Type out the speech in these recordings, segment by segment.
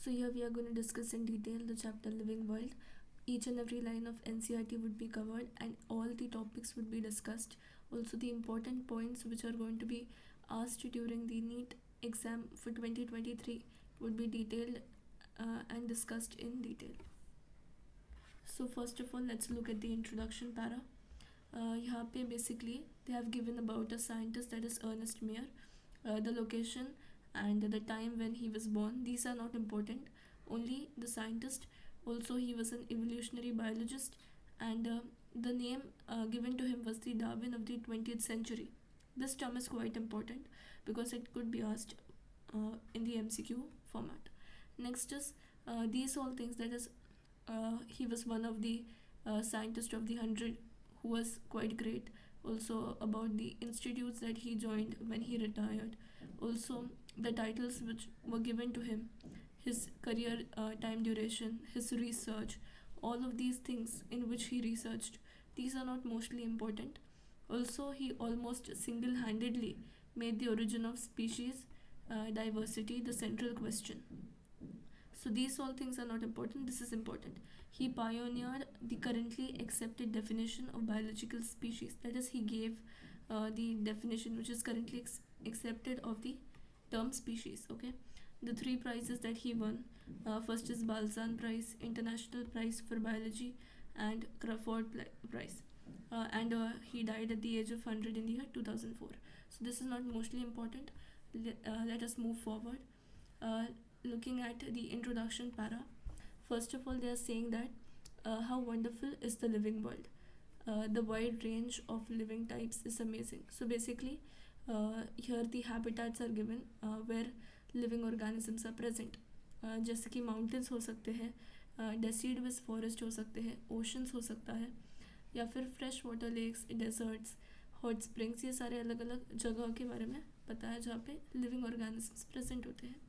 So here we are going to discuss in detail the chapter Living World. Each and every line of NCERT would be covered and all the topics would be discussed. Also the important points which are going to be asked during the NEET exam for 2023 would be detailed and discussed in detail. So first of all, let's look at the introduction para. यहाँ पे basically they have given about a scientist, that is Ernest Mayr, the location and the time when he was born. These are not important, only the scientist. Also he was an evolutionary biologist, and the name given to him was the Darwin of the 20th century. This term is quite important because it could be asked in the MCQ format. Next is these all things, that is he was one of the scientists of the 100 who was quite great. Also about the institutes that he joined when he retired. Also the titles which were given to him, his career time duration, his research, all of these things in which he researched, these are not mostly important. Also he almost single-handedly made the origin of species diversity the central question. So these all things are not important, this is important. He pioneered the currently accepted definition of biological species, that is he gave the definition which is currently accepted of the term species. Okay, the three prizes that he won, first is Balzan Prize, International Prize for Biology, and Crawford Prize, and he died at the age of 100 in the year 2004. So this is not mostly important. Let us move forward. Looking at the introduction para, first of all they are saying that how wonderful is the living world. The wide range of living types is amazing. So basically here the habitats are given where living organisms are present. जैसे कि mountains हो सकते हैं, deciduous forest हो सकते हैं, oceans हो सकता है, या फिर fresh water lakes, deserts, hot springs, ये सारे अलग अलग जगहों के बारे में बताया जहाँ पे लिविंग ऑर्गेनिजम्स प्रेजेंट होते हैं.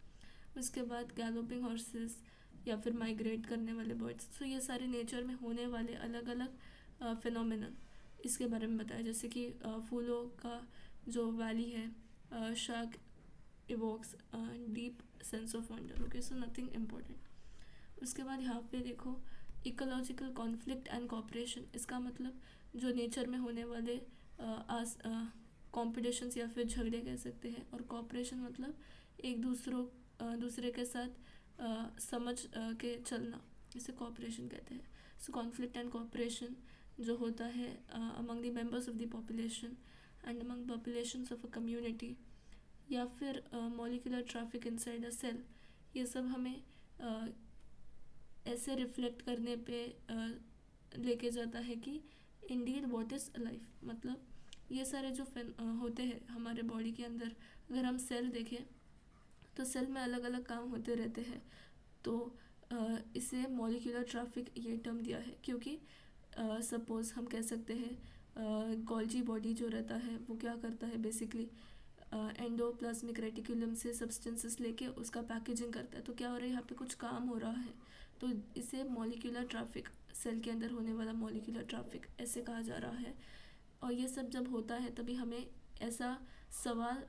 उसके बाद गैलोपिंग हॉर्सेस या फिर माइग्रेट करने वाले बर्ड्स. सो ये सारे नेचर में होने वाले अलग अलग फिनोमिनन इसके बारे में बताया. जैसे कि फूलों का जो वैली है, shark evokes deep sense of wonder. Okay, so nothing important. उसके बाद यहाँ पे देखो इकोलॉजिकल कॉन्फ्लिक्ट एंड कॉपरेशन. इसका मतलब जो नेचर में होने वाले कॉम्पिटिशन्स या फिर झगड़े कह सकते हैं, और कॉपरेशन मतलब एक दूसरे के साथ समझ के चलना, इसे कॉपरेशन कहते हैं. सो कॉन्फ्लिक्ट एंड कॉपरेशन जो होता है among the members of the population and among populations of a community, या फिर molecular traffic inside a cell, ये सब हमें ऐसे रिफ्लेक्ट करने पे लेके जाता है कि इंडीड व्हाट इज़ लाइफ. मतलब ये सारे जो होते हैं हमारे बॉडी के अंदर, अगर हम सेल देखें तो सेल में अलग अलग काम होते रहते हैं. तो इसे मॉलिक्यूलर ट्रैफिक ये टर्म दिया है क्योंकि सपोज़ हम कह सकते हैं गोल्जी बॉडी जो रहता है वो क्या करता है, बेसिकली एंडोप्लाज्मिक रेटिकुलम से सब्सटेंसेस लेके उसका पैकेजिंग करता है. तो क्या हो रहा है, यहाँ पे कुछ काम हो रहा है, तो इसे मॉलिक्यूलर ट्रैफिक, सेल के अंदर होने वाला मॉलिक्यूलर ट्रैफिक ऐसे कहा जा रहा है. और ये सब जब होता है तभी हमें ऐसा सवाल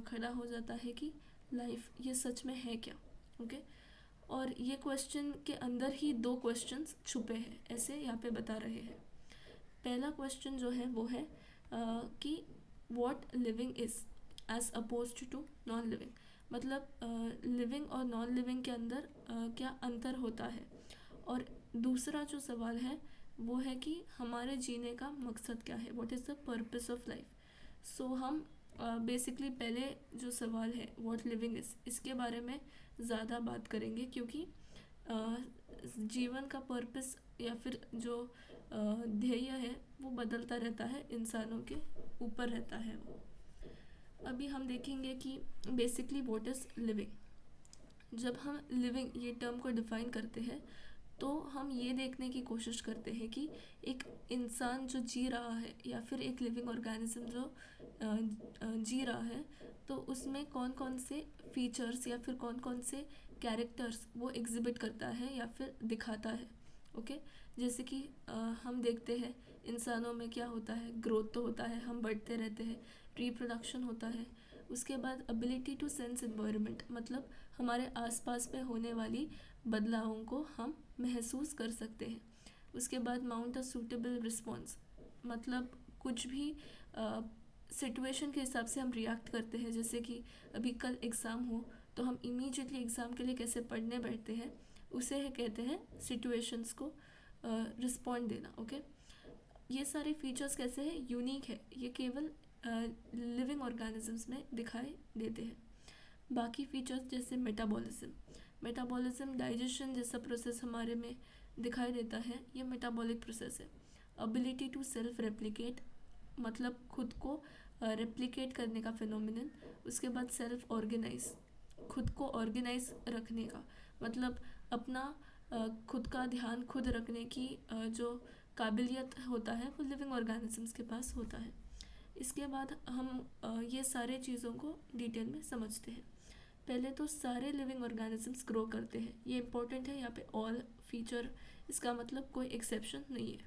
खड़ा हो जाता है कि लाइफ ये सच में है क्या. ओके, और ये क्वेश्चन के अंदर ही दो क्वेश्चंस छुपे हैं, ऐसे यहाँ पे बता रहे हैं. पहला क्वेश्चन जो है वो है कि what living is as opposed to non living. मतलब लिविंग और नॉन लिविंग के अंदर क्या अंतर होता है. और दूसरा जो सवाल है वो है कि हमारे जीने का मकसद क्या है, what is the purpose of life. So हम बेसिकली पहले जो सवाल है व्हाट लिविंग इज़, इसके बारे में ज़्यादा बात करेंगे क्योंकि जीवन का पर्पस या फिर जो ध्येय है वो बदलता रहता है, इंसानों के ऊपर रहता है वो. अभी हम देखेंगे कि बेसिकली व्हाट इज़ लिविंग. जब हम लिविंग ये टर्म को डिफ़ाइन करते हैं तो हम ये देखने की कोशिश करते हैं कि एक इंसान जो जी रहा है या फिर एक लिविंग ऑर्गेनिज्म जो जी रहा है, तो उसमें कौन कौन से फीचर्स या फिर कौन कौन से कैरेक्टर्स वो एग्जिबिट करता है या फिर दिखाता है. ओके, जैसे कि हम देखते हैं इंसानों में क्या होता है, ग्रोथ तो होता है, हम बढ़ते रहते हैं, रिप्रोडक्शन होता है, उसके बाद एबिलिटी टू सेंस एनवायरनमेंट, मतलब हमारे आसपास में होने वाली बदलावों को हम महसूस कर सकते हैं। उसके बाद माउंट अ सूटेबल रिस्पॉन्स, मतलब कुछ भी सिचुएशन के हिसाब से हम रिएक्ट करते हैं। जैसे कि अभी कल एग्ज़ाम हो तो हम इमीडिएटली एग्ज़ाम के लिए कैसे पढ़ने बैठते हैं, उसे है कहते हैं सिचुएशंस को रिस्पॉन्ड देना। ओके, ये सारे फीचर्स कैसे हैं, यूनिक है, ये केवल लिविंग ऑर्गेनिजम्स में दिखाई देते हैं। बाकी फीचर्स जैसे मेटाबॉलिज्म डाइजेशन जैसा प्रोसेस हमारे में दिखाई देता है, ये मेटाबॉलिक प्रोसेस है। एबिलिटी टू सेल्फ रेप्लिकेट, मतलब खुद को रेप्लिकेट करने का फिनोमिनन। उसके बाद सेल्फ ऑर्गेनाइज, खुद को ऑर्गेनाइज रखने का, मतलब अपना खुद का ध्यान खुद रखने की जो काबिलियत होता है वो लिविंग ऑर्गेनिजम्स के पास होता है। इसके बाद हम ये सारे चीज़ों को डिटेल में समझते हैं। पहले तो सारे लिविंग ऑर्गेनिजम्स ग्रो करते हैं, ये इंपॉर्टेंट है, यहाँ पे ऑल फीचर, इसका मतलब कोई एक्सेप्शन नहीं है।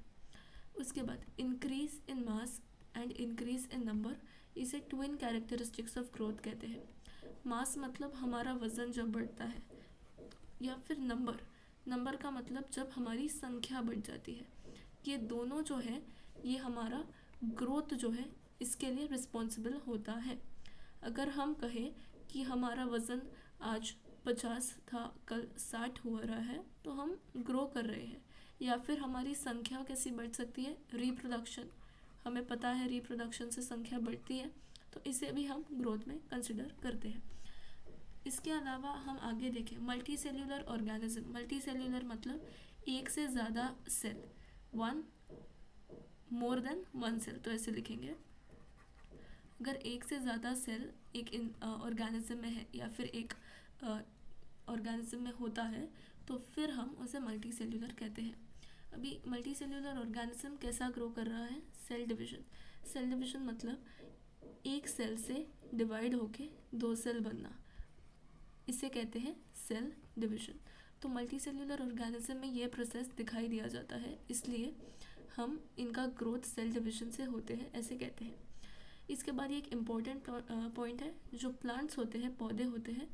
उसके बाद increase in mass and increase in number, इसे ट्विन कैरेक्टरिस्टिक्स ऑफ ग्रोथ कहते हैं। मास मतलब हमारा वज़न जब बढ़ता है, या फिर नंबर का मतलब जब हमारी संख्या बढ़ जाती है। ये दोनों जो है ये हमारा ग्रोथ जो है इसके लिए रिस्पॉन्सिबल होता है। अगर हम कहें कि हमारा वज़न आज 50 था, कल 60 हो रहा है, तो हम ग्रो कर रहे हैं। या फिर हमारी संख्या कैसी बढ़ सकती है, रिप्रोडक्शन, हमें पता है रिप्रोडक्शन से संख्या बढ़ती है, तो इसे भी हम ग्रोथ में कंसिडर करते हैं। इसके अलावा हम आगे देखें multicellular organism. Multicellular मतलब एक से ज़्यादा cell, one more than one cell, तो ऐसे लिखेंगे। अगर एक से ज़्यादा सेल एक ऑर्गेनिज्म में है या फिर एक ऑर्गेनिज्म में होता है तो फिर हम उसे मल्टी सेल्यूलर कहते हैं। अभी मल्टी सेल्यूलर ऑर्गेनिज्म कैसा ग्रो कर रहा है, सेल डिवीजन। सेल डिवीजन मतलब एक सेल से डिवाइड होके दो सेल बनना, इसे कहते हैं सेल डिवीजन। तो मल्टी सेल्यूलर ऑर्गेनिज्म में ये प्रोसेस दिखाई दिया जाता है, इसलिए हम इनका ग्रोथ सेल डिवीजन से होते हैं, ऐसे कहते हैं। इसके बाद ये एक इम्पॉर्टेंट पॉइंट है, जो प्लांट्स होते हैं, पौधे होते हैं,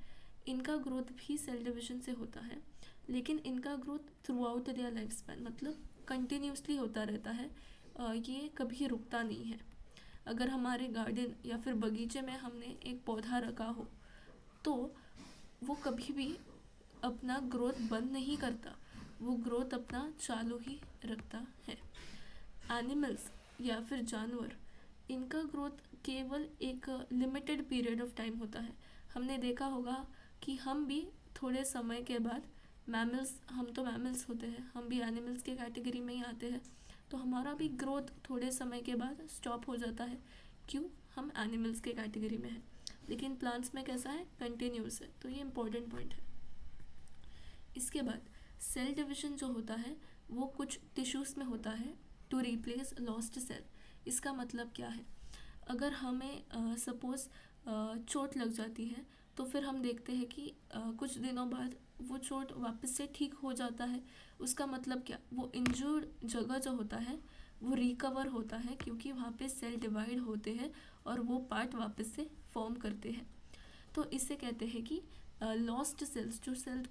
इनका ग्रोथ भी सेल डिवीजन से होता है, लेकिन इनका growth through out their life span, मतलब कंटिन्यूसली होता रहता है, ये कभी रुकता नहीं है। अगर हमारे गार्डन या फिर बगीचे में हमने एक पौधा रखा हो तो वो कभी भी अपना ग्रोथ बंद नहीं करता, वो ग्रोथ अपना चालू ही रखता है। एनिमल्स या फिर जानवर, इनका ग्रोथ केवल एक लिमिटेड पीरियड ऑफ टाइम होता है। हमने देखा होगा कि हम भी थोड़े समय के बाद मैमल्स, हम तो मैमल्स होते हैं, हम भी एनिमल्स के कैटेगरी में ही आते हैं, तो हमारा भी ग्रोथ थोड़े समय के बाद स्टॉप हो जाता है। क्यों, हम एनिमल्स के कैटेगरी में हैं, लेकिन प्लांट्स में कैसा है, कंटिन्यूस है, तो ये इंपॉर्टेंट पॉइंट है। इसके बाद सेल डिवीजन जो होता है वो कुछ टिश्यूज़ में होता है टू रिप्लेस लॉस्ट सेल। इसका मतलब क्या है, अगर हमें सपोज़ चोट लग जाती है तो फिर हम देखते हैं कि कुछ दिनों बाद वो चोट वापस से ठीक हो जाता है। उसका मतलब क्या, वो इंजर्ड जगह जो होता है वो रिकवर होता है, क्योंकि वहाँ पे सेल डिवाइड होते हैं और वो पार्ट वापस से फॉर्म करते हैं। तो इससे कहते हैं कि लॉस्ट सेल्स, जो सेल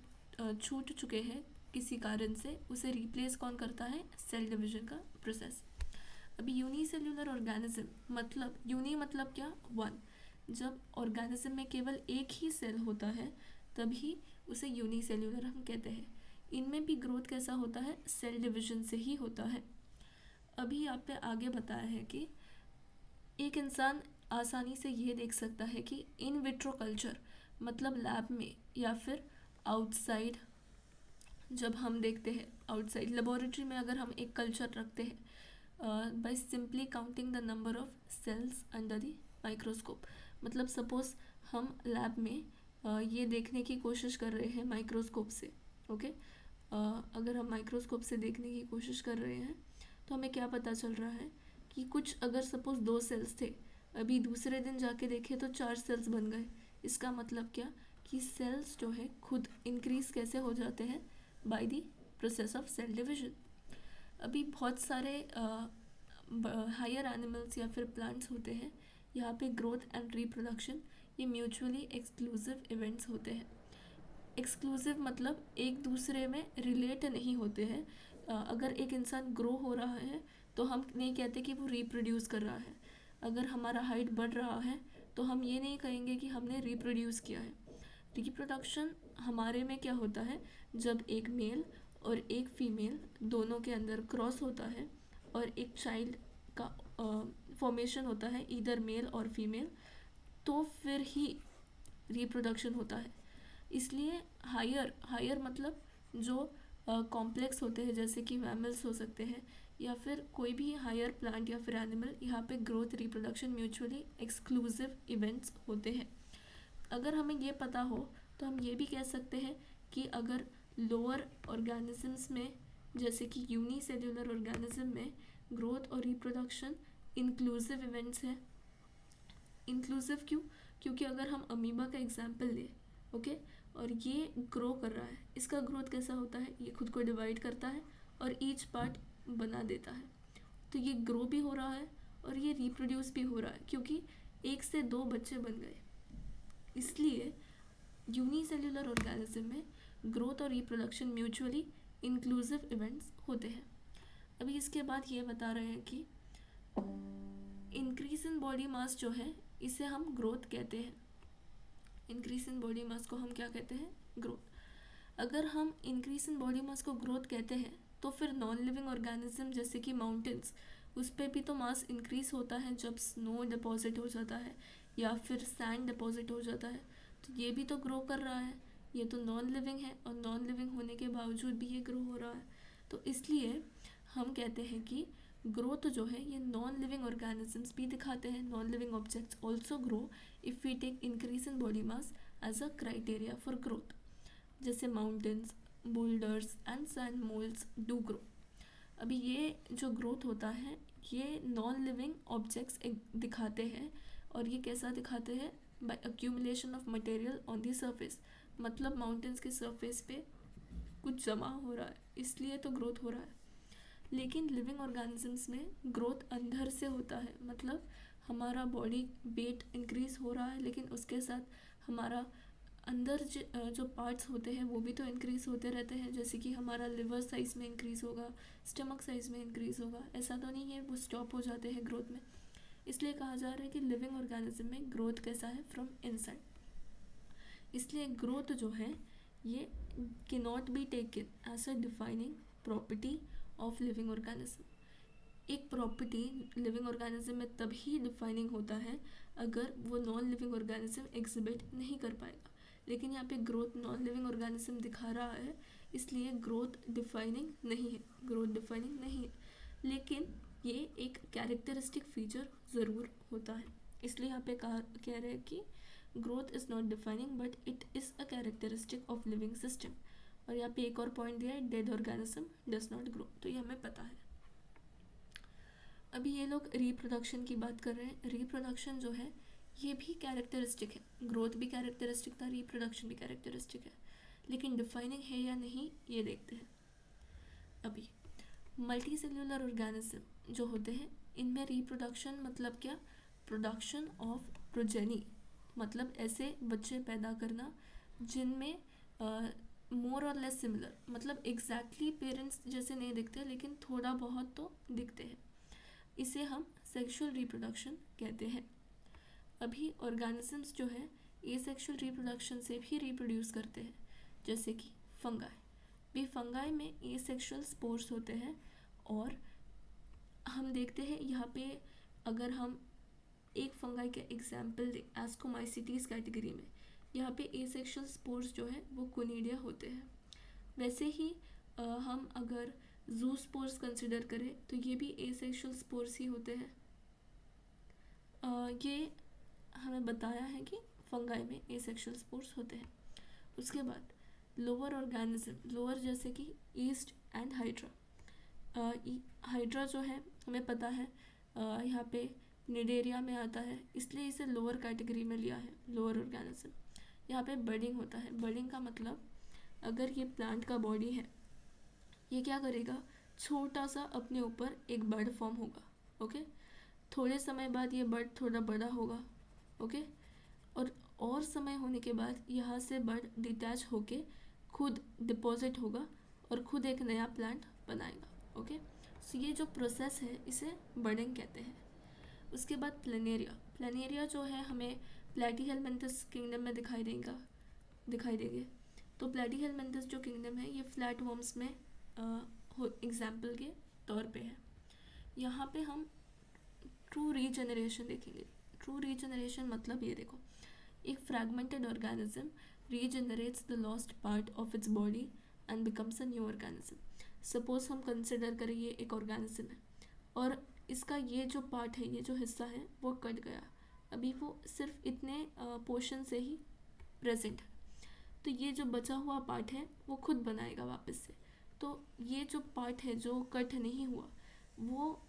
छूट चुके हैं किसी कारण से, उसे रिप्लेस कौन करता है, सेल डिवीजन का प्रोसेस। अभी यूनिसेल्यूलर ऑर्गेनिज्म मतलब, यूनी मतलब क्या, वन। जब ऑर्गेनिज्म में केवल एक ही सेल होता है तभी उसे यूनिसेल्यूलर हम कहते हैं। इनमें भी ग्रोथ कैसा होता है, सेल डिवीजन से ही होता है। अभी आप पे आगे बताया है कि एक इंसान आसानी से ये देख सकता है कि इन विट्रो कल्चर मतलब लैब में या फिर आउटसाइड, जब हम देखते हैं आउटसाइड लेबोरेटरी में, अगर हम एक कल्चर रखते हैं by simply counting the number of sales under the microscope, मतलब सपोज हम लैब में ये देखने की कोशिश कर रहे हैं माइक्रोस्कोप से, ओके, अगर हम माइक्रोस्कोप से देखने की कोशिश कर रहे हैं तो हमें क्या पता चल रहा है कि कुछ, अगर सपोज 2 सेल्स थे, अभी दूसरे दिन जाके देखे तो 4 सेल्स बन गए। इसका मतलब क्या, कि सेल्स जो है खुद इंक्रीज कैसे हो जाते हैं, by the process of cell division. अभी बहुत सारे हायर एनिमल्स या फिर प्लांट्स होते हैं, यहाँ पे ग्रोथ एंड रिप्रोडक्शन ये म्यूचुअली एक्सक्लूसिव इवेंट्स होते हैं। एक्सक्लूसिव मतलब एक दूसरे में रिलेट नहीं होते हैं। अगर एक इंसान ग्रो हो रहा है तो हम नहीं कहते कि वो रिप्रोड्यूस कर रहा है। अगर हमारा हाइट बढ़ रहा है तो हम ये नहीं कहेंगे कि हमने रिप्रोड्यूस किया है। रिप्रोडक्शन हमारे में क्या होता है, जब एक मेल और एक फीमेल दोनों के अंदर क्रॉस होता है और एक चाइल्ड का फॉर्मेशन होता है, ईदर मेल और फीमेल, तो फिर ही रिप्रोडक्शन होता है। इसलिए हायर मतलब जो कॉम्प्लेक्स होते हैं, जैसे कि मैमल्स हो सकते हैं या फिर कोई भी हायर प्लांट या फिर एनिमल, यहाँ पे growth reproduction mutually exclusive events होते हैं। अगर हमें ये पता हो तो हम ये भी कह सकते हैं कि अगर लोअर ऑर्गेनिजम्स में, जैसे कि यूनिसेल्युलर ऑर्गेनिज्म में, ग्रोथ और रिप्रोडक्शन इंक्लूसिव इवेंट्स हैं। इंक्लूसिव क्यों? क्योंकि अगर हम अमीबा का एग्जाम्पल लें, ओके, और ये ग्रो कर रहा है, इसका ग्रोथ कैसा होता है, ये खुद को डिवाइड करता है और ईच पार्ट बना देता है। तो ये ग्रो भी हो रहा है और ये रिप्रोड्यूस भी हो रहा है, क्योंकि एक से दो बच्चे बन गए। इसलिए यूनिसेल्युलर ऑर्गेनिज्म में ग्रोथ और रिप्रोडक्शन म्यूचुअली इंक्लूसिव इवेंट्स होते हैं। अभी इसके बाद ये बता रहे हैं कि इंक्रीज इन बॉडी मास जो है इसे हम ग्रोथ कहते हैं। इंक्रीज इन बॉडी मास को हम क्या कहते हैं? ग्रोथ। अगर हम इंक्रीज इन बॉडी मास को ग्रोथ कहते हैं तो फिर नॉन लिविंग ऑर्गेनिज्म जैसे कि माउंटेन्स, उस पर भी तो मास इंक्रीज होता है जब स्नो डिपॉजिट हो जाता है या फिर सैंड डिपॉजिट हो जाता है, तो ये भी तो ग्रो कर रहा है। ये तो नॉन लिविंग है और नॉन लिविंग होने के बावजूद भी ये ग्रो हो रहा है। तो इसलिए हम कहते हैं कि ग्रोथ जो है ये नॉन लिविंग ऑर्गेनिजम्स भी दिखाते हैं। Non living objects also grow if we take increase in body mass as a criteria for growth, जैसे mountains, boulders and sand molds do grow. अभी ये जो ग्रोथ होता है ये नॉन लिविंग ऑब्जेक्ट्स दिखाते हैं, और ये कैसा दिखाते हैं? By accumulation of material on the surface. मतलब माउंटेन्स के सरफेस पे कुछ जमा हो रहा है, इसलिए तो ग्रोथ हो रहा है। लेकिन लिविंग ऑर्गेनिजम्स में ग्रोथ अंदर से होता है, मतलब हमारा बॉडी वेट इंक्रीज हो रहा है, लेकिन उसके साथ हमारा अंदर जो पार्ट्स होते हैं वो भी तो इंक्रीज होते रहते हैं। जैसे कि हमारा लिवर साइज में इंक्रीज होगा, स्टमक साइज में इंक्रीज होगा, ऐसा तो नहीं है वो स्टॉप हो जाते हैं ग्रोथ में। इसलिए कहा जा रहा है कि लिविंग ऑर्गेनिज्म में ग्रोथ कैसा है? From inside. इसलिए ग्रोथ जो है ये can not be taken as a defining property of living organism. एक प्रॉपर्टी लिविंग ऑर्गेनिज्म में तभी डिफाइनिंग होता है अगर वो नॉन लिविंग ऑर्गेनिज्म एग्जिबिट नहीं कर पाएगा। लेकिन यहाँ पे ग्रोथ नॉन लिविंग ऑर्गेनिज्म दिखा रहा है, इसलिए ग्रोथ डिफाइनिंग नहीं है, ग्रोथ डिफाइनिंग नहीं है। लेकिन ये एक कैरेक्टरिस्टिक फीचर ज़रूर होता है। इसलिए यहाँ पे कह रहे हैं कि growth is not defining but it is a characteristic of living system. और यहाँ पे एक और पॉइंट दिया है, dead organism does not grow, तो ये हमें पता है। अभी ये लोग रिप्रोडक्शन की बात कर रहे हैं। रिप्रोडक्शन जो है ये भी कैरेक्टरिस्टिक है, ग्रोथ भी कैरेक्टरिस्टिक था, रिप्रोडक्शन भी कैरेक्टरिस्टिक है, लेकिन डिफाइनिंग है या नहीं ये देखते हैं। अभी मल्टी सेल्यूलर ऑर्गेनिज्म जो होते हैं इनमें रिप्रोडक्शन मतलब क्या? प्रोडक्शन ऑफ प्रोजेनी, मतलब ऐसे बच्चे पैदा करना जिनमें मोर और लेस सिमिलर, मतलब एग्जैक्टली पेरेंट्स जैसे नहीं दिखते लेकिन थोड़ा बहुत तो दिखते हैं, इसे हम सेक्सुअल रिप्रोडक्शन कहते हैं। अभी ऑर्गेनिजम्स जो है ये सेक्सुअल रिप्रोडक्शन से भी रिप्रोड्यूस करते हैं, जैसे कि फंगाई भी। फंगाई में ये सेक्सुअल स्पोर्स होते हैं, और हम देखते हैं यहाँ पे अगर हम एक फंगाई का एग्जाम्पल दें एस्कोमाइसिटीज कैटेगरी में, यहाँ पे एसेक्सुअल स्पोर्स जो है वो कोनिडिया होते हैं। वैसे ही हम अगर जू स्पोर्स कंसिडर करें तो ये भी एसेक्सुअल स्पोर्स ही होते हैं। ये हमें बताया है कि फंगाई में एसेक्सुअल स्पोर्स होते हैं। उसके बाद लोअर ऑर्गेनिज्म, लोअर जैसे कि ईस्ट एंड हाइड्रा। हाइड्रा जो है हमें पता है यहाँ पे निडेरिया में आता है, इसलिए इसे लोअर कैटेगरी में लिया है, लोअर ऑर्गेनिज्म। यहाँ पे बर्डिंग होता है। बर्डिंग का मतलब अगर ये प्लांट का बॉडी है, ये क्या करेगा? छोटा सा अपने ऊपर एक बर्ड फॉर्म होगा, ओके। थोड़े समय बाद ये बर्ड थोड़ा बड़ा होगा, ओके, और और समय होने के बाद यहाँ से बर्ड डिटैच होके खुद डिपॉजिट होगा और खुद एक नया प्लांट बनाएगा। ओके, सो ये जो प्रोसेस है इसे बर्डिंग कहते हैं। उसके बाद प्लेनेरिया जो है हमें प्लेटीहेलमिन्थस किंगडम में दिखाई देंगे। तो प्लेटीहेलमिन्थस जो किंगडम है ये फ्लैट वर्म्स में एग्जाम्पल के तौर पे है। यहाँ पे हम ट्रू रीजनरेशन देखेंगे। ट्रू रीजनरेशन मतलब ये देखो, एक fragmented organism regenerates the lost part of its body and becomes a new organism. Suppose हम कंसिडर करें ये एक ऑर्गेनिज्म है और इसका ये जो पार्ट है, ये जो हिस्सा है वो कट गया, अभी वो सिर्फ इतने पोर्शन से ही प्रेजेंट है। तो ये जो बचा हुआ पार्ट है वो खुद बनाएगा वापस से। तो ये जो पार्ट है जो कट नहीं हुआ, वो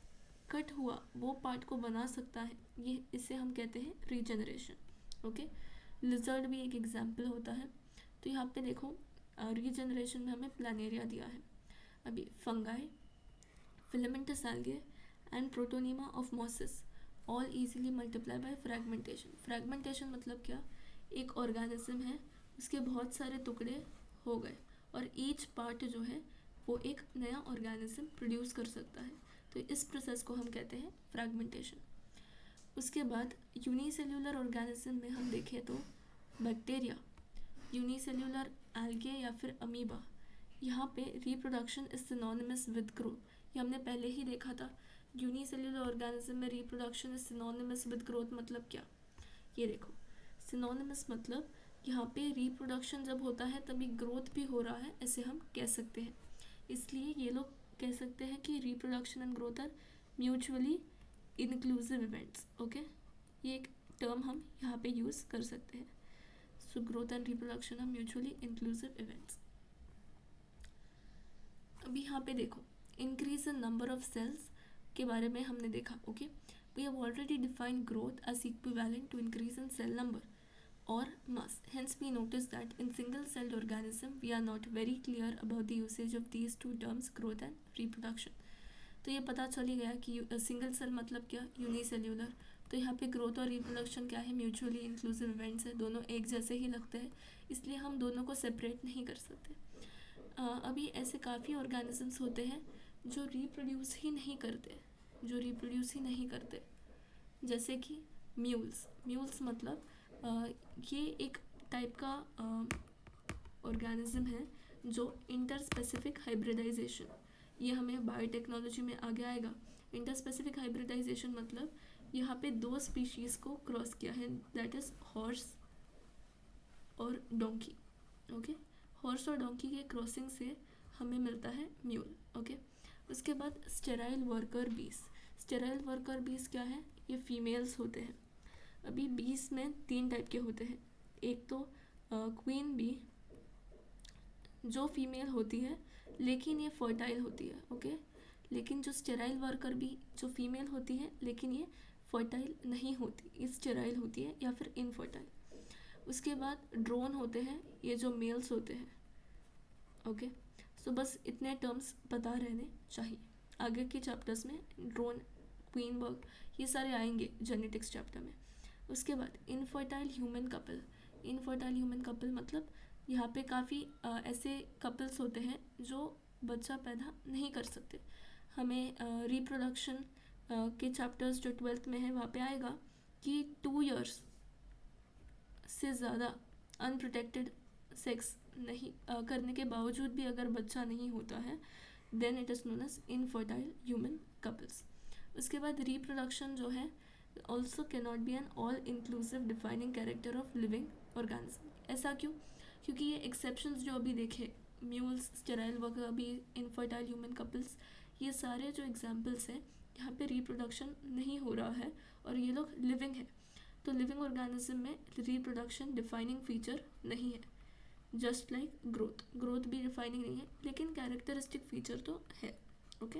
कट हुआ वो पार्ट को बना सकता है, ये इसे हम कहते हैं रीजनरेशन। ओके, लिजर्ड भी एक एग्जाम्पल होता है। तो यहाँ पे देखो रीजनरेशन में हमें प्लानेरिया दिया है। अभी fungi, filamentous algae and protonema of mosses all easily multiply by fragmentation. Fragmentation मतलब क्या, एक ऑर्गेनिज्म है उसके बहुत सारे टुकड़े हो गए और ईच पार्ट जो है वो एक नया ऑर्गेनिज्म प्रोड्यूस कर सकता है। तो इस प्रोसेस को हम कहते हैं फ्रैगमेंटेशन। उसके बाद यूनिसेल्यूलर ऑर्गेनिज्म में हम देखें तो बैक्टीरिया, यूनिसेल्यूलर एल्गे या फिर अमीबा, यहाँ पे reproduction is synonymous with growth. ये हमने पहले ही देखा था। यूनिसेल्यूलर ऑर्गेनिज्म में reproduction is synonymous with growth मतलब क्या, ये देखो सिनोनिमस मतलब यहाँ पे रिप्रोडक्शन जब होता है तभी ग्रोथ भी हो रहा है, ऐसे हम कह सकते हैं। इसलिए ये लोग कह सकते हैं कि reproduction and growth are mutually inclusive events. Okay, ये एक टर्म हम यहाँ पे यूज़ कर सकते हैं। So growth and reproduction are mutually inclusive events. अभी यहाँ पे देखो increase in number of cells के बारे में हमने देखा। Okay, we have already defined growth as equivalent to increase in cell number or mass. Hence we notice that in single-celled organism we are not very clear about the usage of these two terms, growth and reproduction. तो ये पता चल ही गया कि single cell मतलब क्या, unicellular. तो यहाँ पे ग्रोथ और रिप्रोडक्शन क्या है, म्यूचुअली इंक्लूसिव इवेंट्स है, दोनों एक जैसे ही लगते हैं, इसलिए हम दोनों को सेपरेट नहीं कर सकते। अभी ऐसे काफ़ी ऑर्गेनिजम्स होते हैं जो रिप्रोड्यूस ही नहीं करते, जैसे कि म्यूल्स मतलब ये एक टाइप का ऑर्गेनिज्म है जो इंटरस्पेसिफिक हाइब्रिडाइजेशन, ये हमें बायोटेक्नोलॉजी में आगे आएगा। इंटरस्पेसिफिक हाइब्रिडाइजेशन मतलब यहाँ पे दो स्पीशीज़ को क्रॉस किया है, दैट इज़ हॉर्स और डोंकी। ओके, हॉर्स और डोंकी के क्रॉसिंग से हमें मिलता है म्यूल। ओके, उसके बाद स्टेराइल वर्कर बीस क्या है, ये फीमेल्स होते हैं। अभी बीस में 3 टाइप के होते हैं। एक तो क्वीन बी जो फीमेल होती है लेकिन ये फर्टाइल होती है। ओके, लेकिन जो स्टेराइल वर्कर बी जो फीमेल होती है लेकिन ये फर्टाइल नहीं होती, ये स्टेराइल होती है या फिर इनफर्टाइल। उसके बाद ड्रोन होते हैं, ये जो मेल्स होते हैं। ओके, सो बस इतने टर्म्स पता रहने चाहिए। आगे के चैप्टर्स में ड्रोन, क्वीन बर्ग ये सारे आएंगे जेनेटिक्स चैप्टर में। उसके बाद इनफर्टाइल ह्यूमन कपल मतलब यहाँ पे काफ़ी ऐसे कपल्स होते हैं जो बच्चा पैदा नहीं कर सकते। हमें रिप्रोडक्शन के चैप्टर्स जो 12th में है वहाँ पे आएगा कि 2 years से ज़्यादा अनप्रोटेक्टेड सेक्स नहीं करने के बावजूद भी अगर बच्चा नहीं होता है, then it is known as infertile human couples. उसके बाद रिप्रोडक्शन जो है also cannot be an all-inclusive defining character of living organism। ऐसा क्यों? क्योंकि ये exceptions जो अभी देखे, म्यूल्स, स्टेराइल वगैरह, अभी इनफर्टाइल ह्यूमन कपल्स, ये सारे जो एग्जाम्पल्स हैं यहाँ पे रिप्रोडक्शन नहीं हो रहा है और ये लोग लिविंग है। तो लिविंग ऑर्गेनिज्म में रिप्रोडक्शन डिफाइनिंग फीचर नहीं है, जस्ट लाइक ग्रोथ भी डिफाइनिंग नहीं है, लेकिन कैरेक्टरिस्टिक फीचर तो है। ओके,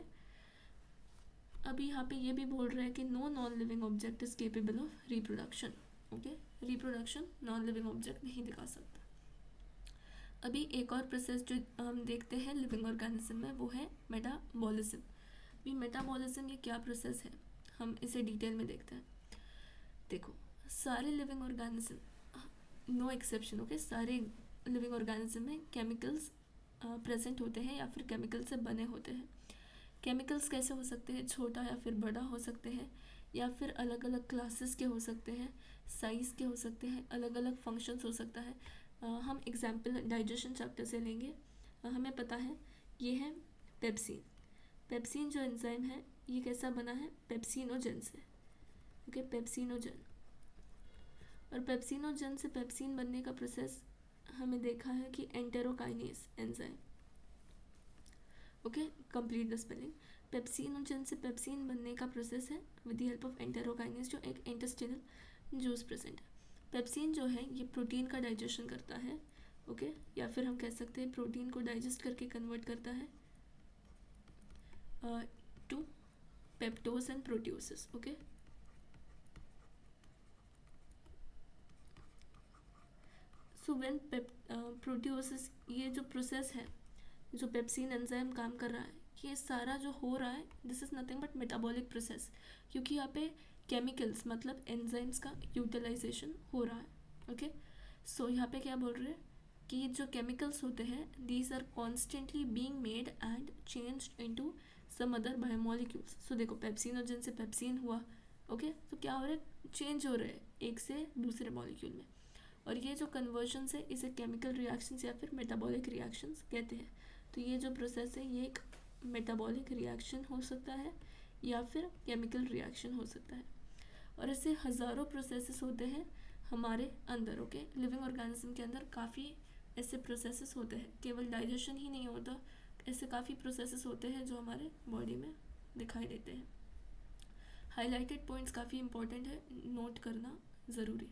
अभी यहाँ पे ये भी बोल रहा है कि no non living object is capable of reproduction. Okay, reproduction non living object नहीं दिखा सकता। अभी एक और प्रोसेस जो हम देखते हैं लिविंग ऑर्गेनिज्म में वो है मेटाबॉलिज्म। अभी मेटाबॉलिज्म ये क्या प्रोसेस है, हम इसे डिटेल में देखते हैं। देखो, सारे living organism no exception, okay, सारे लिविंग ऑर्गेनिज्म में केमिकल्स प्रेजेंट होते हैं या फिर केमिकल से बने होते हैं। केमिकल्स कैसे हो सकते हैं, छोटा या फिर बड़ा हो सकते हैं, या फिर अलग अलग क्लासेस के हो सकते हैं, साइज़ के हो सकते हैं, अलग अलग फंक्शंस हो सकता है। हम एग्जाम्पल डाइजेशन चैप्टर से लेंगे। हमें पता है ये है पेप्सिन। पेप्सिन जो एंजाइम है ये कैसा बना है, पेप्सिनोजन से, ओके, पेप्सिनोजन। और पेप्सिनोजन से पेप्सिन बनने का प्रोसेस हमें देखा है कि enterokinase enzyme, okay, complete the spelling. Pepsinogen से पेप्सिन बनने का प्रोसेस है with the help of enterokinase, जो एक इंटेस्टिनल जूस प्रेजेंट है। पेप्सिन जो है ये प्रोटीन का डाइजेशन करता है, ओके, या फिर हम कह सकते हैं प्रोटीन को डाइजेस्ट करके कन्वर्ट करता है to peptones and proteoses, okay. So when proteoses, ये जो प्रोसेस है जो पेप्सिन एंजाइम काम कर रहा है, ये सारा जो हो रहा है this is nothing but metabolic process, क्योंकि यहाँ पे केमिकल्स मतलब एंजाइम्स का यूटिलाइजेशन हो रहा है, ओके। सो यहाँ पे क्या बोल रहे हैं कि जो केमिकल्स होते हैं these are constantly being made and changed into some other biomolecules. So देखो पेप्सिनोजन से पेप्सिन हुआ, ओके, तो क्या हो रहा है, चेंज हो रहे हैं एक से दूसरे मॉलिक्यूल में, और ये जो कन्वर्जन्स है इसे केमिकल रिएक्शंस या फिर मेटाबॉलिक रिएक्शंस कहते हैं। तो ये जो प्रोसेस है ये एक मेटाबॉलिक रिएक्शन हो सकता है या फिर केमिकल रिएक्शन हो सकता है, और ऐसे हज़ारों प्रोसेसेस होते हैं हमारे अंदर, ओके। लिविंग ऑर्गेनिज्म के अंदर काफ़ी ऐसे प्रोसेसेस होते हैं, केवल डाइजेशन ही नहीं होता, ऐसे काफ़ी प्रोसेसेस होते हैं जो हमारे बॉडी में दिखाई देते हैं। हाईलाइटेड पॉइंट्स काफ़ी इंपॉर्टेंट है, नोट करना ज़रूरी।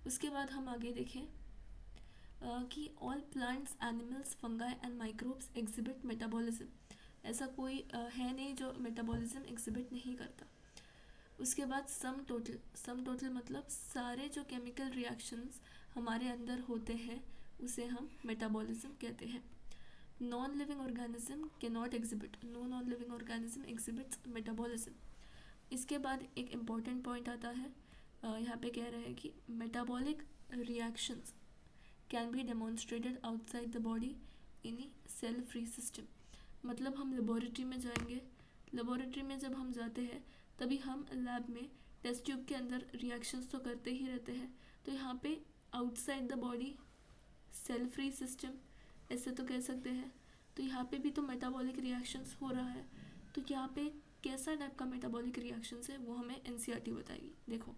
उसके बाद हम आगे देखें कि all plants, animals, fungi and microbes exhibit metabolism. ऐसा कोई है नहीं जो मेटाबॉलिज्म एग्जिबिट नहीं करता। उसके बाद सम टोटल मतलब सारे जो केमिकल रिएक्शंस हमारे अंदर होते हैं उसे हम मेटाबॉलिज्म कहते हैं। नॉन लिविंग ऑर्गेनिज्म के not exhibit, no non living organism exhibits metabolism. इसके बाद एक इम्पॉर्टेंट पॉइंट आता है, यहाँ पे कह रहे हैं कि metabolic reactions can be demonstrated outside the body in a cell free system. मतलब हम लेबोरेटरी में जाएंगे, लेबोरेटरी में जब हम जाते हैं तभी हम लैब में टेस्ट ट्यूब के अंदर रिएक्शंस तो करते ही रहते हैं, तो यहाँ पे outside the body cell free system ऐसे तो कह सकते हैं। तो यहाँ पे भी तो मेटाबॉलिक रिएक्शंस हो रहा है, तो यहाँ पे कैसा टाइप का मेटाबॉलिक रिएक्शंस है वो हमें एनसीईआरटी बताएगी। देखो,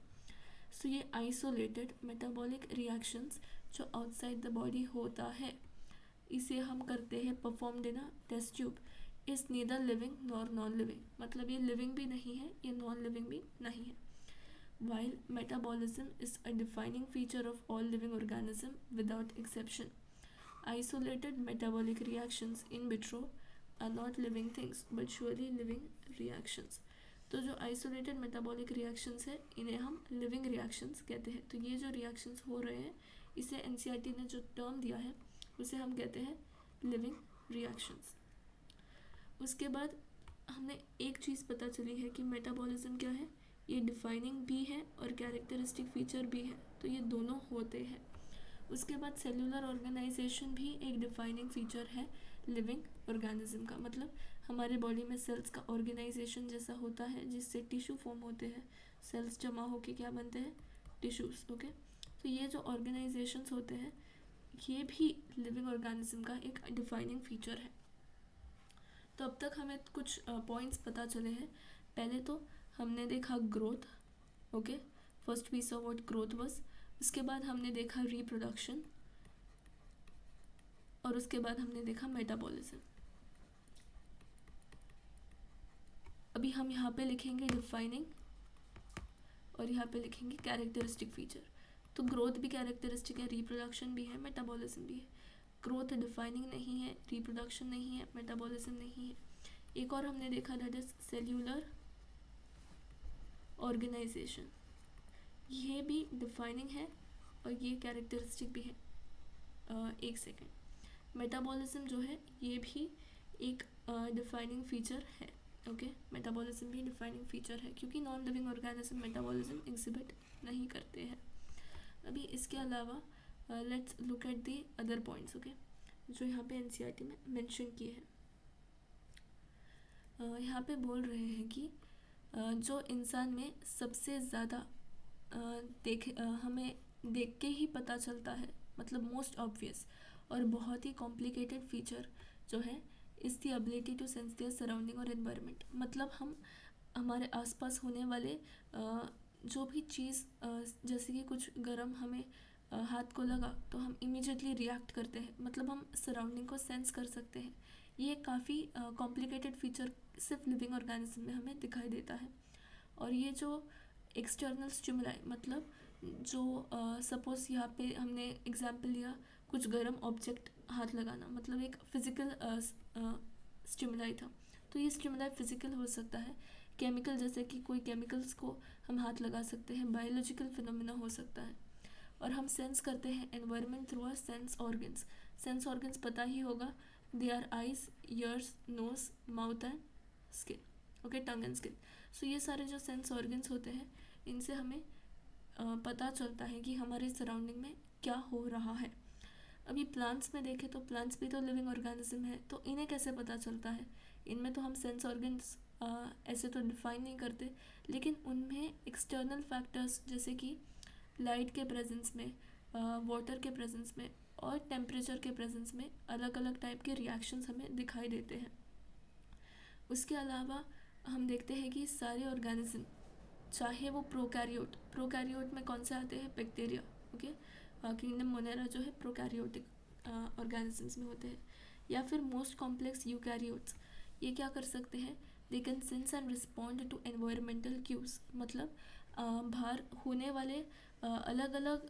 सो ये आइसोलेटेड मेटाबॉलिक रिएक्शंस जो आउटसाइड द बॉडी होता है इसे हम करते हैं performed in a test tube, is neither living nor non living, मतलब ये लिविंग भी नहीं है ये नॉन लिविंग भी नहीं है। While metabolism is a defining feature of all living organisms without exception, isolated metabolic reactions in vitro are not living things but surely living reactions। तो जो isolated metabolic reactions है इन्हें हम living reactions कहते हैं। तो ये जो reactions हो रहे हैं इसे NCERT ने जो term दिया है उसे हम कहते हैं living reactions। उसके बाद हमें एक चीज़ पता चली है कि मेटाबॉलिज्म क्या है, ये डिफाइनिंग भी है और कैरेक्टरिस्टिक फीचर भी है, तो ये दोनों होते हैं। उसके बाद सेलुलर ऑर्गेनाइजेशन भी एक डिफाइनिंग फीचर है लिविंग ऑर्गेनिज्म का, मतलब हमारे बॉडी में सेल्स का ऑर्गेनाइजेशन जैसा होता है जिससे टिश्यू फॉर्म होते हैं, सेल्स जमा होके क्या बनते हैं, टिश्यूज़, ओके। तो ये जो ऑर्गेनाइजेशंस होते हैं ये भी लिविंग ऑर्गेनिज्म का एक डिफाइनिंग फीचर है। तो अब तक हमें कुछ पॉइंट्स पता चले हैं। पहले तो हमने देखा growth, okay, first we saw what growth was. उसके बाद हमने देखा रिप्रोडक्शन और उसके बाद हमने देखा मेटाबॉलिज्म। अभी हम यहाँ पे लिखेंगे डिफाइनिंग और यहाँ पे लिखेंगे कैरेक्टरिस्टिक फीचर। तो ग्रोथ भी कैरेक्टरिस्टिक है, रिप्रोडक्शन भी है, मेटाबॉलिज्म भी है। ग्रोथ डिफाइनिंग नहीं है, रिप्रोडक्शन नहीं है, मेटाबॉलिज्म नहीं है। एक और हमने देखा दैट इज सेल्यूलर ऑर्गेनाइजेशन, ये भी डिफाइनिंग है और ये कैरेक्टरिस्टिक भी है। एक सेकेंड, मेटाबॉलिज्म जो है ये भी एक डिफाइनिंग फीचर है, ओके। मेटाबॉलिज्म भी डिफाइनिंग फीचर है क्योंकि non living organism metabolism exhibit नहीं करते हैं। अभी इसके अलावा let's look at the other points, okay, जो यहाँ पे एनसीईआरटी में मेंशन किए हैं। यहाँ पे बोल रहे हैं कि जो इंसान में सबसे ज़्यादा हमें देख के ही पता चलता है, मतलब मोस्ट ऑब्वियस और बहुत ही कॉम्प्लिकेटेड फीचर जो है, is the ability to sense their surrounding और एनवायरनमेंट। मतलब हम हमारे आसपास होने वाले जो भी चीज़, जैसे कि कुछ गर्म हमें हाथ को लगा तो हम इमीडिएटली रिएक्ट करते हैं, मतलब हम सराउंडिंग को सेंस कर सकते हैं। ये काफ़ी कॉम्प्लिकेटेड फीचर सिर्फ लिविंग ऑर्गेनिज्म में हमें दिखाई देता है। और ये जो एक्सटर्नल स्टिमुलाई, मतलब जो सपोज यहाँ पे हमने एग्जांपल लिया कुछ गर्म ऑब्जेक्ट हाथ लगाना, मतलब एक फिजिकल स्टिमुलाई था। तो ये स्टिमुलाई फिजिकल हो सकता है, केमिकल जैसे कि कोई केमिकल्स को हम हाथ लगा सकते हैं, बायोलॉजिकल फिनोमेना हो सकता है। और हम सेंस करते हैं environment through our sense organs. Sense organs पता ही होगा, they are eyes, ears, nose, mouth and skin, okay, tongue and skin. So ये सारे जो सेंस ऑर्गन्स होते हैं, इनसे हमें पता चलता है कि हमारे सराउंडिंग में क्या हो रहा है। अभी प्लांट्स में देखें तो प्लांट्स भी तो लिविंग ऑर्गेनिज्म है, तो इन्हें कैसे पता चलता है? इनमें तो हम सेंस ऑर्गन्स ऐसे तो डिफाइन नहीं करते, लेकिन उनमें एक्सटर्नल फैक्टर्स जैसे कि लाइट के प्रेजेंस में, वाटर के प्रेजेंस में और टेम्परेचर के प्रेजेंस में अलग अलग टाइप के रिएक्शंस हमें दिखाई देते हैं। उसके अलावा हम देखते हैं कि सारे ऑर्गेनिज्म, चाहे वो प्रोकैरियोट में कौन से आते हैं? बैक्टीरिया, ओके, किंगडम मोनेरा जो है प्रोकैरियोटिक ऑर्गेनिजम्स में होते हैं, या फिर मोस्ट कॉम्प्लेक्स यूकैरियोट्स, ये क्या कर सकते हैं? They can sense and respond to environmental cues, मतलब बाहर होने वाले अलग अलग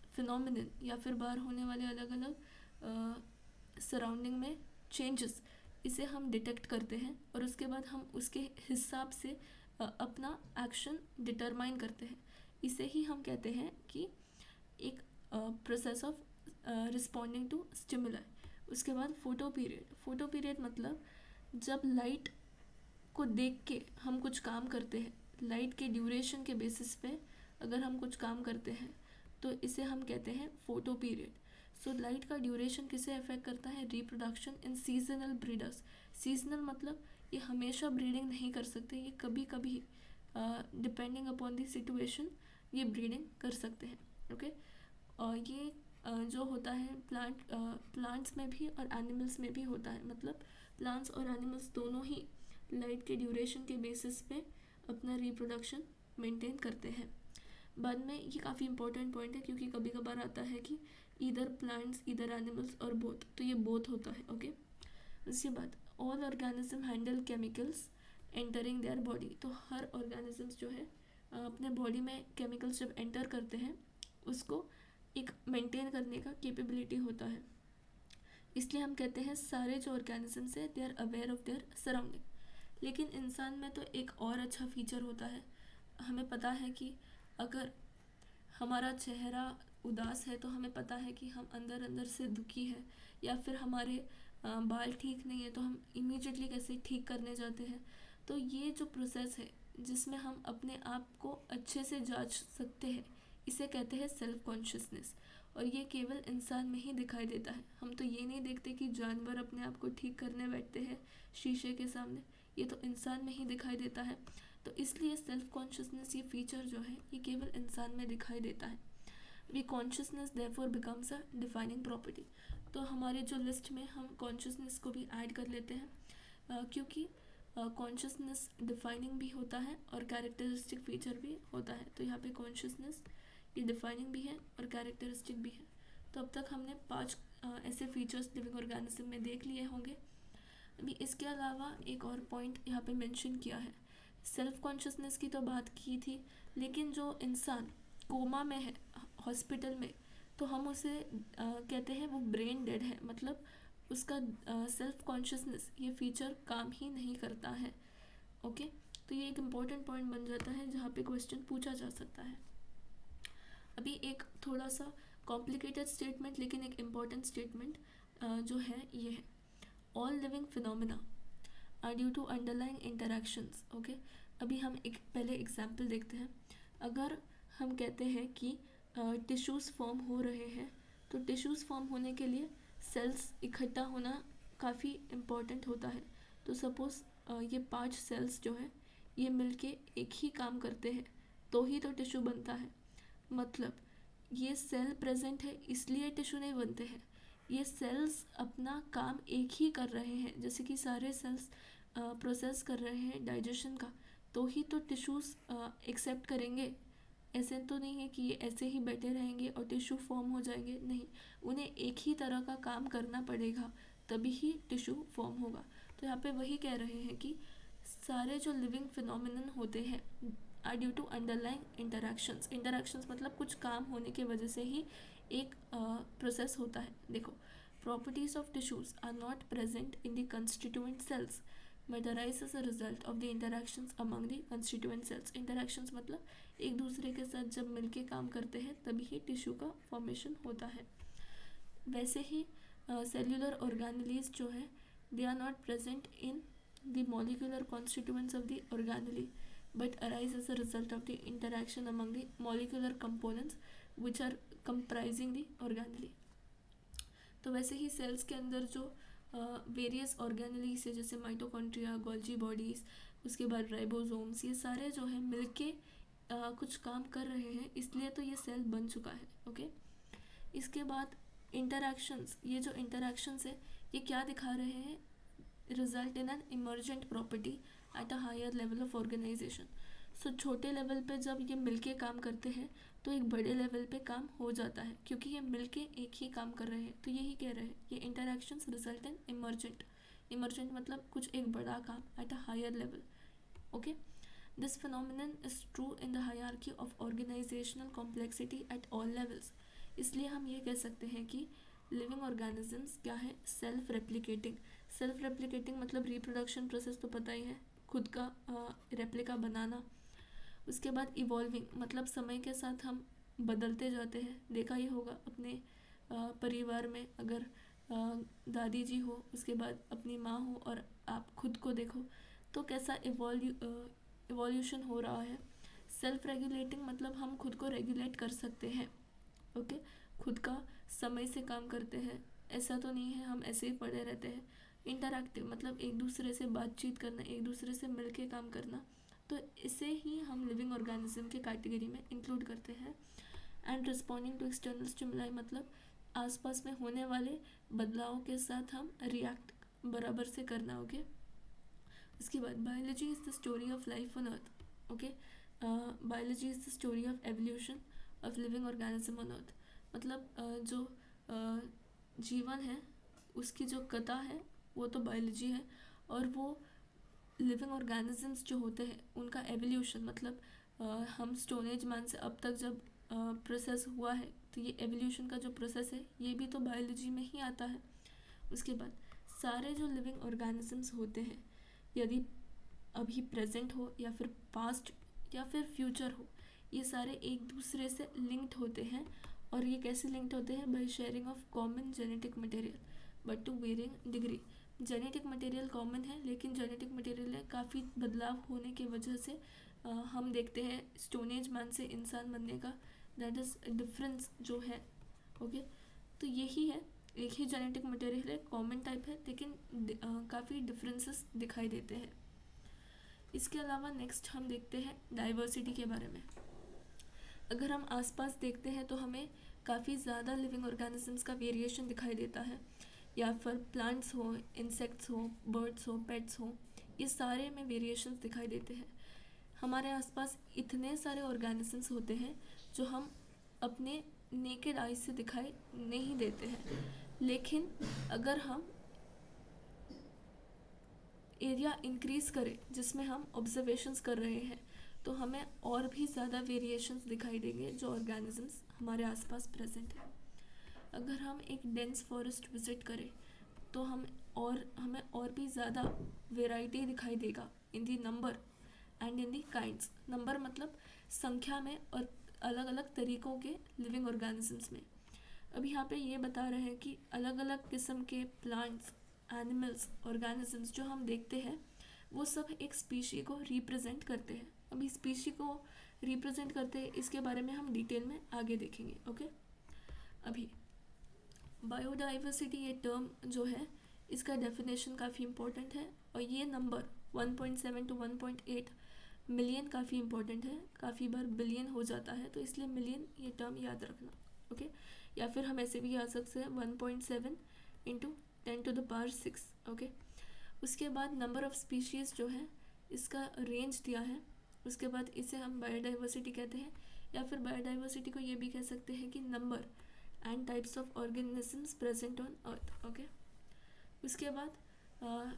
फिनोमिनन या फिर बाहर होने वाले अलग अलग सराउंडिंग में चेंजेस, इसे हम डिटेक्ट करते हैं और उसके बाद हम उसके हिसाब से अपना एक्शन डिटरमाइन करते हैं। इसे ही हम कहते हैं कि एक process of responding to stimuli. उसके बाद फोटो पीरियड मतलब जब लाइट को देख के हम कुछ काम करते हैं, लाइट के ड्यूरेशन के बेसिस पे अगर हम कुछ काम करते हैं तो इसे हम कहते हैं फोटो पीरियड। सो लाइट का ड्यूरेशन किसे अफेक्ट करता है? Reproduction in seasonal breeders. Seasonal मतलब ये हमेशा ब्रीडिंग नहीं कर सकते, ये कभी कभी डिपेंडिंग अपॉन द सिचुएशन ये ब्रीडिंग कर सकते हैं, ओके। और ये जो होता है प्लांट्स में भी और एनिमल्स में भी होता है, मतलब प्लांट्स और एनिमल्स दोनों ही लाइट के ड्यूरेशन के बेसिस पे अपना रिप्रोडक्शन मेंटेन करते हैं। बाद में ये काफ़ी इंपॉर्टेंट पॉइंट है, क्योंकि कभी कभार आता है कि इधर प्लांट्स इधर एनिमल्स और बोथ, तो ये बोथ होता है, ओके। उसके बाद all organism handle chemicals entering their body. तो हर ऑर्गेनिजम्स जो है अपने बॉडी में केमिकल्स जब एंटर करते हैं उसको एक मेंटेन करने का कैपेबिलिटी होता है। इसलिए हम कहते हैं सारे जो ऑर्गेनिजम्स है they are aware of their surrounding. लेकिन इंसान में तो एक और अच्छा फीचर होता है, हमें पता है कि अगर हमारा चेहरा उदास है तो हमें पता है कि हम अंदर अंदर से दुखी है, या फिर हमारे बाल ठीक नहीं है तो हम इमीडिएटली कैसे ठीक करने जाते हैं। तो ये जो प्रोसेस है जिसमें हम अपने आप को अच्छे से जांच सकते हैं, इसे कहते हैं सेल्फ कॉन्शियसनेस। और ये केवल इंसान में ही दिखाई देता है। हम तो ये नहीं देखते कि जानवर अपने आप को ठीक करने बैठते हैं शीशे के सामने, ये तो इंसान में ही दिखाई देता है। तो इसलिए सेल्फ कॉन्शियसनेस ये फीचर जो है ये केवल इंसान में दिखाई देता है। We consciousness therefore becomes a defining property. तो हमारे जो लिस्ट में हम कॉन्शियसनेस को भी ऐड कर लेते हैं, क्योंकि कॉन्शियसनेस डिफाइनिंग भी होता है और कैरेक्टरिस्टिक फीचर भी होता है। तो यहाँ पे कॉन्शियसनेस ये डिफाइनिंग भी है और कैरेक्टरिस्टिक भी है। तो अब तक हमने 5 ऐसे फीचर्स लिविंग ऑर्गेनिज्म में देख लिए होंगे। अभी इसके अलावा एक और पॉइंट यहाँ पे मेंशन किया है, सेल्फ कॉन्शियसनेस की तो बात की थी, लेकिन जो इंसान कोमा में है हॉस्पिटल में, तो हम उसे कहते हैं वो ब्रेन डेड है, मतलब उसका सेल्फ कॉन्शियसनेस ये फीचर काम ही नहीं करता है, ओके। तो ये एक इम्पॉर्टेंट पॉइंट बन जाता है जहाँ पे क्वेश्चन पूछा जा सकता है। अभी एक थोड़ा सा कॉम्प्लिकेटेड स्टेटमेंट लेकिन एक इम्पॉर्टेंट स्टेटमेंट जो है ये है, all living phenomena are due to underlying interactions, okay. अभी हम एक पहले एग्जांपल देखते हैं। अगर हम कहते हैं कि टिश्यूज़ फॉर्म हो रहे हैं, तो टिश्यूज़ फॉर्म होने के लिए सेल्स इकट्ठा होना काफ़ी इम्पॉर्टेंट होता है। तो सपोज़ ये 5 सेल्स जो हैं ये मिलके एक ही काम करते हैं तो ही तो टिश्यू बनता है। मतलब ये सेल प्रेजेंट है इसलिए टिश्यू नहीं बनते हैं, ये सेल्स अपना काम एक ही कर रहे हैं, जैसे कि सारे सेल्स प्रोसेस कर रहे हैं डाइजेशन का, तो ही तो टिश्यूज़ एक्सेप्ट करेंगे। ऐसे तो नहीं है कि ये ऐसे ही बैठे रहेंगे और टिश्यू फॉर्म हो जाएंगे, नहीं, उन्हें एक ही तरह का काम करना पड़ेगा तभी ही टिश्यू फॉर्म होगा। तो यहाँ पे वही कह रहे हैं कि सारे जो लिविंग फिनोमिनन होते हैं are due to underlying interactions. Interactions मतलब कुछ काम होने की वजह से ही एक प्रोसेस होता है। देखो, properties of tissues are not present in the constituent cells but arise as a result of the interactions among the constituent cells. Interactions मतलब एक दूसरे के साथ जब मिलके काम करते हैं तभी ही टिश्यू का फॉर्मेशन होता है। वैसे ही सेल्यूलर ऑर्गेनेलीज जो है they are not present in the molecular constituents of the organelle but arise as a result of the interaction among the molecular components which are comprising the organelle. तो वैसे ही sales के अंदर जो various organelles है जैसे mitochondria, Golgi bodies, उसके बाद ribosomes, ये सारे जो है मिलके कुछ काम कर रहे हैं इसलिए तो ये सेल बन चुका है। ओके, इसके बाद इंटरैक्शंस, ये जो इंटरैक्शंस है ये क्या दिखा रहे हैं, result in an emergent property at a higher level of organisation. So छोटे लेवल पे जब ये मिलके काम करते हैं तो एक बड़े लेवल पे काम हो जाता है क्योंकि ये मिलके एक ही काम कर रहे हैं। तो यही कह रहे हैं ये interactions result in emergent. Emergent मतलब कुछ एक बड़ा काम at a higher level. Okay, this phenomenon is true in the hierarchy of organisational complexity at all levels. इसलिए हम ये कह सकते हैं कि लिविंग ऑर्गेनिजम्स क्या है, सेल्फ रेप्लिकेटिंग। सेल्फ रेप्लिकेटिंग मतलब रिप्रोडक्शन प्रोसेस तो पता ही है, खुद का रेप्लिका बनाना। उसके बाद इवॉल्विंग मतलब समय के साथ हम बदलते जाते हैं। देखा ही होगा अपने परिवार में, अगर दादी जी हो, उसके बाद अपनी माँ हो और आप खुद को देखो तो कैसा इवोल्यूशन हो रहा है। सेल्फ रेगुलेटिंग मतलब हम खुद को रेगुलेट कर सकते हैं। ओके, खुद का समय से काम करते हैं, ऐसा तो नहीं है हम ऐसे ही पड़े रहते हैं। इंटरैक्टिव मतलब एक दूसरे से बातचीत करना, एक दूसरे से मिलके काम करना, तो इसे ही हम लिविंग ऑर्गेनिज्म के कैटेगरी में इंक्लूड करते हैं। And responding to external stimuli मतलब आसपास में होने वाले बदलावों के साथ हम रिएक्ट बराबर से करना। ओके, इसके बाद biology is the story of life on earth. Okay, biology is the story of evolution of living organism on earth. मतलब जो जीवन है उसकी जो कथा है वो तो बायोलॉजी है, और वो लिविंग ऑर्गेनिजम्स जो होते हैं उनका एवोल्यूशन मतलब हम स्टोन एज मैन से अब तक जब प्रोसेस हुआ है तो ये एवोल्यूशन का जो प्रोसेस है ये भी तो बायोलॉजी में ही आता है। उसके बाद सारे जो लिविंग ऑर्गेनिजम्स होते हैं, यदि अभी प्रेजेंट हो या फिर पास्ट या फिर फ्यूचर हो, ये सारे एक दूसरे से लिंक्ड होते हैं। और ये कैसे लिंक्ड होते हैं, by sharing of common genetic material but to varying degree. Genetic material common है लेकिन जेनेटिक मटेरियल में काफ़ी बदलाव होने की वजह से हम देखते हैं स्टोन एज मैन से इंसान बनने का, दैट इज़ डिफरेंस जो है। ओके, तो यही है, एक ही जेनेटिक मटेरियल है, कॉमन टाइप है, लेकिन काफ़ी डिफरेंसेस दिखाई देते हैं। इसके अलावा नेक्स्ट हम देखते हैं डाइवर्सिटी के बारे में। अगर हम आसपास देखते हैं तो हमें काफ़ी ज़्यादा लिविंग ऑर्गेनिजम्स का वेरिएशन दिखाई देता है, या फिर प्लांट्स हो, इंसेक्ट्स हो, बर्ड्स हो, पेट्स हो, ये सारे में वेरिएशंस दिखाई देते हैं। हमारे आसपास इतने सारे ऑर्गेनिजम्स होते हैं जो हम अपने नेकेड आई से दिखाई नहीं देते हैं, लेकिन अगर हम एरिया इंक्रीज़ करें जिसमें हम ऑब्जर्वेशंस कर रहे हैं तो हमें और भी ज़्यादा वेरिएशंस दिखाई देंगे जो ऑर्गेनिजम्स हमारे आसपास प्रेजेंट है। अगर हम एक डेंस फॉरेस्ट विज़िट करें तो हमें और भी ज़्यादा वेराइटी दिखाई देगा in the number and in the kinds. Number मतलब संख्या में और अलग अलग तरीक़ों के लिविंग ऑर्गेनिजम्स में। अब यहाँ पे ये बता रहे हैं कि अलग अलग किस्म के प्लांट्स, एनिमल्स, ऑर्गेनिजम्स जो हम देखते हैं वो सब एक स्पीशी को रिप्रेजेंट करते हैं। अभी स्पीशी को रिप्रेजेंट करते हैं, इसके बारे में हम डिटेल में आगे देखेंगे। ओके, अभी बायोडाइवर्सिटी ये टर्म जो है इसका डेफिनेशन काफ़ी इम्पोर्टेंट है, और ये नंबर 1.7 to 1.8 मिलियन काफ़ी इम्पोर्टेंट है, काफ़ी बार बिलियन हो जाता है, तो इसलिए मिलियन ये टर्म याद रखना। ओके, या फिर हम ऐसे भी याद सकते हैं 1.7 इंटू 10⁶। ओके, उसके बाद नंबर ऑफ़ स्पीशीज़ जो है इसका रेंज दिया है, उसके बाद इसे हम बायोडाइवर्सिटी कहते हैं, या फिर बायोडाइवर्सिटी को ये भी कह सकते हैं कि number and types of organisms present on earth. Okay, उसके बाद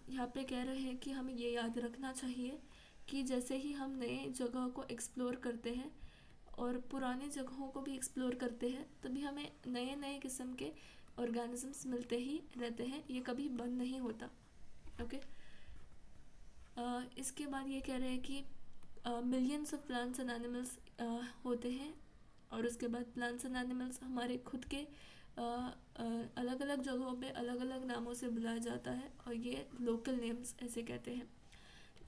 यहाँ पे कह रहे हैं कि हमें ये याद रखना चाहिए कि जैसे ही हम नए जगह को एक्सप्लोर करते हैं और पुराने जगहों को भी एक्सप्लोर करते हैं, तभी हमें नए नए किस्म के ऑर्गेनिजम्स मिलते ही रहते हैं, ये कभी बंद नहीं होता। ओके, इसके बाद ये कह रहे हैं कि millions of plants and animals होते हैं, और उसके बाद प्लांट्स एंड एनिमल्स हमारे खुद के अलग अलग जगहों पे अलग अलग नामों से बुलाया जाता है, और ये लोकल नेम्स ऐसे कहते हैं।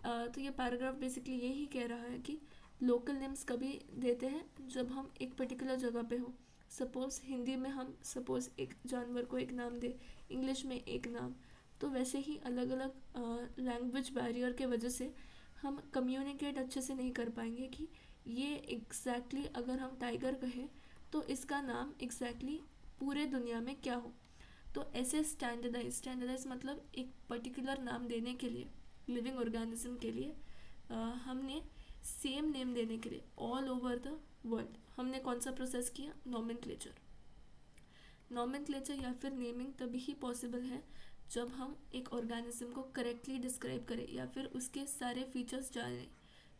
तो ये पैराग्राफ बेसिकली यही कह रहा है कि लोकल नेम्स कभी देते हैं जब हम एक पर्टिकुलर जगह पे हो। सपोज़ हिंदी में हम सपोज़ एक जानवर को एक नाम दे, इंग्लिश में एक नाम, तो वैसे ही अलग अलग लैंग्वेज बैरियर के वजह से हम कम्युनिकेट अच्छे से नहीं कर पाएंगे कि ये एग्जैक्टली अगर हम टाइगर कहें तो इसका नाम एग्जैक्टली पूरे दुनिया में क्या हो। तो ऐसे स्टैंडर्डाइज मतलब एक पर्टिकुलर नाम देने के लिए लिविंग ऑर्गेनिज्म के लिए हमने सेम नेम देने के लिए ऑल ओवर द वर्ल्ड हमने कौन सा प्रोसेस किया, नॉमेनक्लेचर या फिर नेमिंग तभी ही पॉसिबल है जब हम एक ऑर्गेनिज्म को करेक्टली डिस्क्राइब करें या फिर उसके सारे फीचर्स जानें।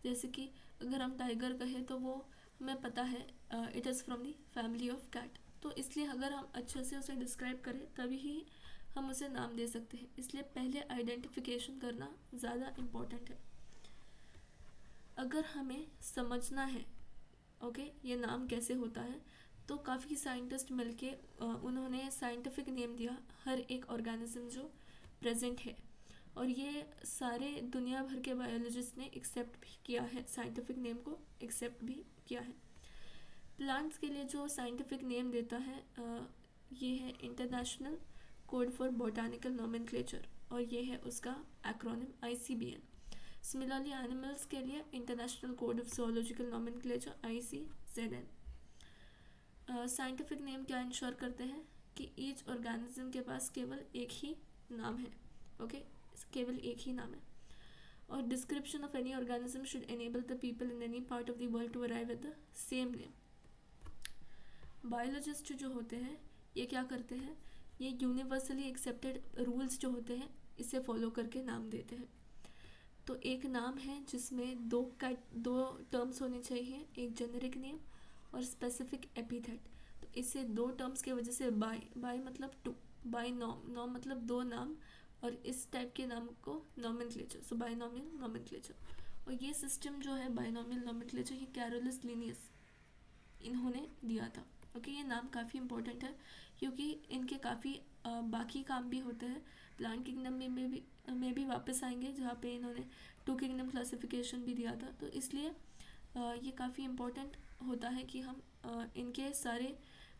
जैसे कि अगर हम टाइगर कहें तो वो हमें पता है it is from the family of cat, तो इसलिए अगर हम अच्छे से उसे डिस्क्राइब करें तभी ही हम उसे नाम दे सकते हैं। इसलिए पहले आइडेंटिफिकेशन करना ज़्यादा इम्पोर्टेंट है। अगर हमें समझना है ओके ये नाम कैसे होता है, तो काफ़ी साइंटिस्ट मिलके उन्होंने साइंटिफिक नेम दिया हर एक ऑर्गेनिज्म जो प्रेजेंट है, और ये सारे दुनिया भर के बायोलॉजिस्ट ने एक्सेप्ट भी किया है, साइंटिफिक नेम को एक्सेप्ट भी किया है। प्लांट्स के लिए जो साइंटिफिक नेम देता है ये है international code for botanical nomenclature, और ये है उसका एक्रोनिम ICBN। सिमिलरली एनिमल्स के लिए international code of zoological nomenclature ICZN। Scientific name क्या इंश्योर करते हैं कि ईच ऑर्गेनिज्म के पास केवल एक ही नाम है। ओके, केवल एक ही नाम है। और description of any organism should enable the people in any part of the world to arrive at the same name. Biologist जो होते हैं ये क्या करते हैं, ये यूनिवर्सली एक्सेप्टेड रूल्स जो होते हैं इसे फॉलो करके नाम देते हैं। तो एक नाम है जिसमें दो टर्म्स होने चाहिए, एक जेनेरिक नेम और स्पेसिफिक एपिथेट। तो इससे दो टर्म्स की वजह से बाय मतलब टू, बाय नॉम मतलब दो नाम, और इस टाइप के नाम को नोमेनक्लेचर, सो बायनोमियल नोमेनक्लेचर। और ये सिस्टम जो है बायनोमियल नोमेनक्लेचर ये कैरोलस लिनियस इन्होंने दिया था। ओके, ये नाम काफ़ी इंपॉर्टेंट है क्योंकि इनके काफ़ी बाकी काम भी होते हैं। प्लांट किंगडम में भी वापस आएंगे जहाँ पे इन्होंने 2 किंगडम क्लासिफिकेशन भी दिया था, तो इसलिए ये काफ़ी इम्पोर्टेंट होता है कि हम इनके सारे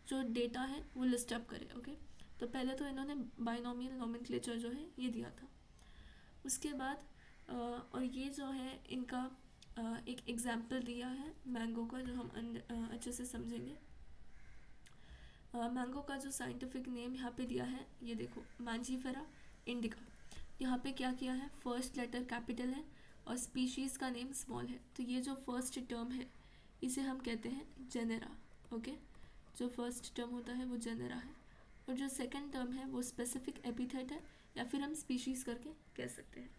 जो डेटा है वो लिस्ट अप करें। ओके, तो पहले तो इन्होंने बायनोमियल नोमेनक्लेचर जो है ये दिया था। उसके बाद और ये जो है इनका एक एग्जाम्पल दिया है मैंगो का, जो हम अच्छे से समझेंगे। मैंगो का जो साइंटिफिक नेम यहाँ पे दिया है ये देखो, मैंजीफेरा इंडिका। यहाँ पे क्या किया है, फर्स्ट लेटर कैपिटल है और स्पीशीज़ का नेम स्मॉल है। तो ये जो फर्स्ट टर्म है इसे हम कहते हैं जेनेरा। ओके, जो फर्स्ट टर्म होता है वो जेनेरा है, और जो सेकंड टर्म है वो स्पेसिफिक एपिथेट है या फिर हम स्पीशीज़ करके कह सकते हैं।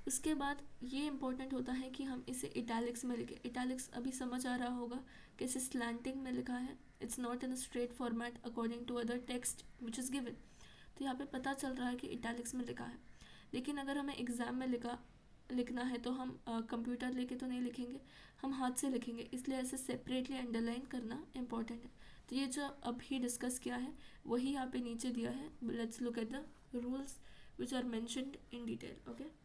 उसके बाद ये इम्पोर्टेंट होता है कि हम इसे इटैलिक्स में लिखें। इटैलिक्स अभी समझ आ रहा होगा कि इसे स्लैंटिंग में लिखा है, it's not in straight format according to other text which is given. तो यहाँ पे पता चल रहा है कि इटैलिक्स में लिखा है, लेकिन अगर हमें एग्ज़ाम में लिखना है तो हम कंप्यूटर लेके तो नहीं लिखेंगे, हम हाथ से लिखेंगे, इसलिए ऐसे सेपरेटली अंडरलाइन करना इम्पॉर्टेंट है। तो ये जो अभी डिस्कस किया है वही यहाँ पे नीचे दिया है। Let's look at the rules which are mentioned in detail. Okay,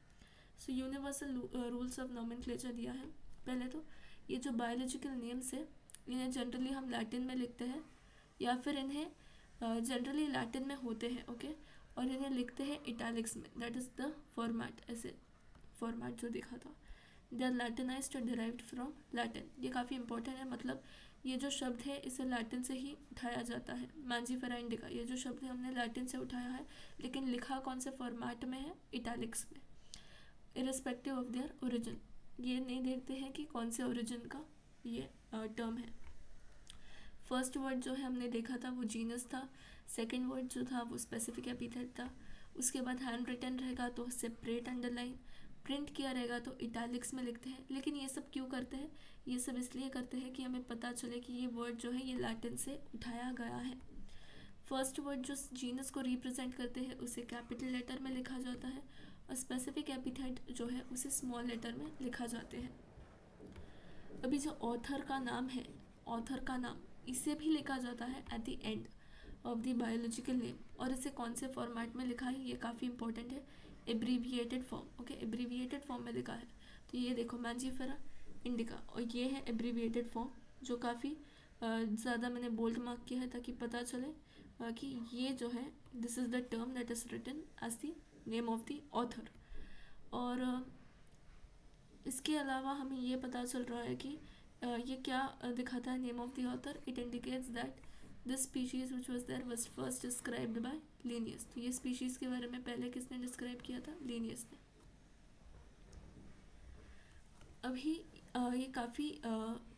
so universal rules of nomenclature दिया है। पहले तो ये जो बायोलॉजिकल नेम्स है इन्हें जनरली हम लैटिन में लिखते हैं या फिर इन्हें जनरली लैटिन में होते हैं, ओके, और इन्हें लिखते हैं इटैलिक्स में, दैट इज़ द फॉर्मेट, ऐसे फॉर्मेट जो दिखा था। दे आर लैटिनाइज्ड और डिराइव्ड फ्रॉम लैटिन। ये काफ़ी इंपॉर्टेंट है, मतलब ये जो शब्द है इसे लैटिन से ही उठाया जाता है। मैंजीफेरा इंडिका ये जो शब्द है हमने लैटिन से उठाया है, लेकिन लिखा कौन से फॉर्मेट में है, इटैलिक्स में, इरिस्पेक्टिव ऑफ देयर ओरिजिन। ये नहीं देखते हैं कि कौन से ओरिजिन का ये टर्म है। फर्स्ट वर्ड जो है हमने देखा था वो जीनस था, सेकंड वर्ड जो था वो स्पेसिफिक एपिथेट था। उसके बाद हैंड रिटन रहेगा तो सेपरेट अंडरलाइन, प्रिंट किया रहेगा तो इटैलिक्स में लिखते हैं। लेकिन ये सब क्यों करते हैं, ये सब इसलिए करते हैं कि हमें पता चले कि ये वर्ड जो है ये लैटिन से उठाया गया है। फर्स्ट वर्ड जो जीनस को रिप्रेजेंट करते हैं उसे कैपिटल लेटर में लिखा जाता है और स्पेसिफिक एपिथेट जो है उसे स्मॉल लेटर में लिखा जाते हैं। अभी जो ऑथर का नाम है, ऑथर का नाम इसे भी लिखा जाता है at the end of the biological name, और इसे कौन से फॉर्मेट में लिखा है ये काफ़ी इंपॉर्टेंट है, abbreviated form, okay, abbreviated form में लिखा है। तो ये देखो मैंजीफेरा इंडिका, और ये है एब्रीविएटेड फॉर्म जो काफ़ी ज़्यादा मैंने बोल्ड मार्क किया है ताकि पता चले कि ये जो है this is the term that is written as the name of the author. और इसके अलावा हमें ये पता चल रहा है कि ये क्या दिखाता है name of the author, it indicates that this species which was there was first described by Linnaeus. तो ये स्पीशीज़ के बारे में पहले किसने डिस्क्राइब किया था, लिनियस ने। अभी ये काफ़ी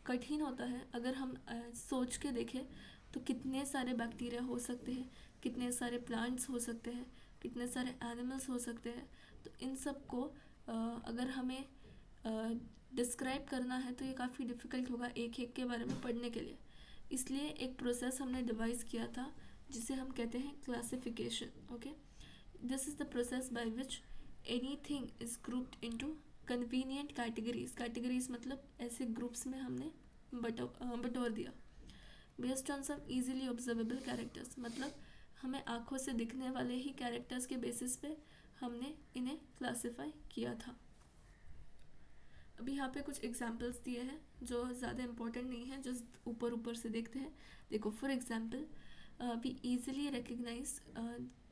कठिन होता है अगर हम सोच के देखें तो कितने सारे बैक्टीरिया हो सकते हैं, कितने सारे प्लांट्स हो सकते हैं, कितने सारे एनिमल्स हो सकते हैं। तो इन सब को अगर हमें डिस्क्राइब करना है तो ये काफ़ी डिफ़िकल्ट होगा एक एक के बारे में पढ़ने के लिए। इसलिए एक प्रोसेस हमने डिवाइस किया था जिसे हम कहते हैं classification, okay. This is the process by which anything is grouped into convenient categories. Categories मतलब ऐसे ग्रुप्स में हमने बटोर दिया। Based on some easily observable characters, मतलब हमें आँखों से दिखने वाले ही कैरेक्टर्स के बेसिस पे हमने इन्हें क्लासिफाई किया था। अभी यहाँ पे कुछ एग्जांपल्स दिए हैं जो ज़्यादा इम्पोर्टेंट नहीं है, जस्ट ऊपर ऊपर से देखते हैं। देखो for example we easily recognise,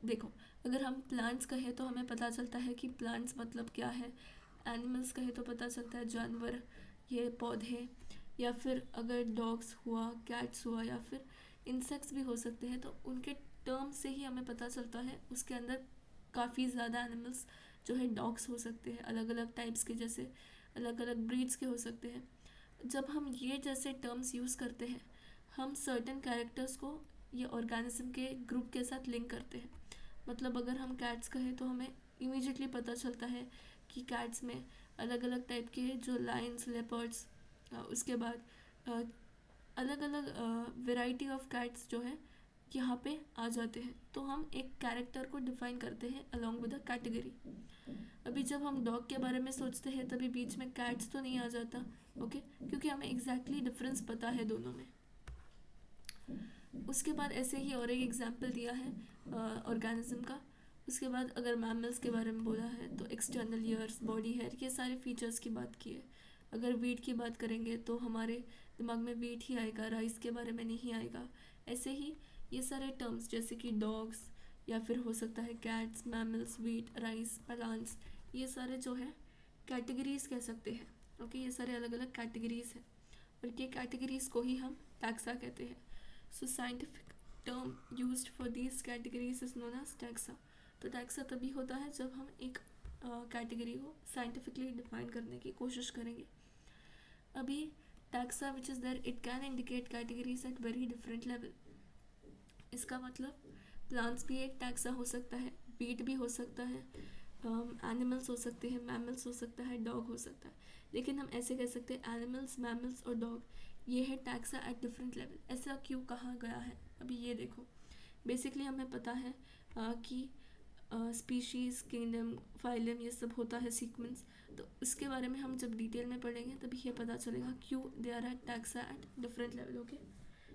देखो अगर हम प्लांट्स कहें तो हमें पता चलता है कि प्लांट्स मतलब क्या है, एनिमल्स कहें तो पता चलता है जानवर, ये पौधे, या फिर अगर डॉग्स हुआ, कैट्स हुआ, या फिर इंसेक्ट्स भी हो सकते हैं, तो उनके टर्म से ही हमें पता चलता है उसके अंदर काफ़ी ज़्यादा एनिमल्स जो है डॉग्स हो सकते हैं, अलग अलग टाइप्स के, जैसे अलग अलग ब्रीड्स के हो सकते हैं। जब हम ये जैसे टर्म्स यूज़ करते हैं हम सर्टेन कैरेक्टर्स को ये ऑर्गेनिज्म के ग्रुप के साथ लिंक करते हैं। मतलब अगर हम कैट्स कहें तो हमें इमीडिएटली पता चलता है कि कैट्स में अलग अलग टाइप के जो लायंस, लेपर्ड्स, उसके बाद अलग अलग वेराइटी ऑफ कैट्स जो है यहाँ पे आ जाते हैं। तो हम एक कैरेक्टर को डिफाइन करते हैं अलॉन्ग विद अ कैटेगरी। अभी जब हम डॉग के बारे में सोचते हैं तभी बीच में कैट्स तो नहीं आ जाता, ओके, क्योंकि हमें एग्जैक्टली डिफरेंस पता है दोनों में। उसके बाद ऐसे ही और एक एग्जांपल दिया है ऑर्गेनिज्म का। उसके बाद अगर मैमल्स के बारे में बोला है तो एक्सटर्नल ईयर्स, बॉडी हेयर, ये सारे फीचर्स की बात की है। अगर वीट की बात करेंगे तो हमारे दिमाग में वीट ही आएगा, राइस के बारे में नहीं आएगा। ऐसे ही ये सारे टर्म्स जैसे कि डॉग्स या फिर हो सकता है cats, mammals, wheat, rice, plants, ये सारे जो है कैटेगरीज कह सकते हैं, ओके। ये सारे अलग अलग कैटेगरीज हैं और ये कैटेगरीज को ही हम टैक्सा कहते हैं। So scientific term used for these categories is known as taxa. तो टैक्सा तभी होता है जब हम एक कैटेगरी को साइंटिफिकली डिफाइन करने की कोशिश करेंगे। अभी taxa which is there it can indicate categories at very different level. इसका मतलब प्लांट्स भी एक टैक्सा हो सकता है, वीट भी हो सकता है, एनिमल्स हो सकते हैं, मैमल्स हो सकता है, डॉग हो सकता है। लेकिन हम ऐसे कह सकते हैं एनिमल्स, मैमल्स और डॉग ये है टैक्सा एट डिफरेंट लेवल। ऐसा क्यों कहा गया है? अभी ये देखो, बेसिकली हमें पता है कि स्पीशीज़, किंगडम, फाइलम, ये सब होता है सीक्वेंस। तो इसके बारे में हम जब डिटेल में पढ़ेंगे तभी ये पता चलेगा क्यों they are at taxa at different level, okay.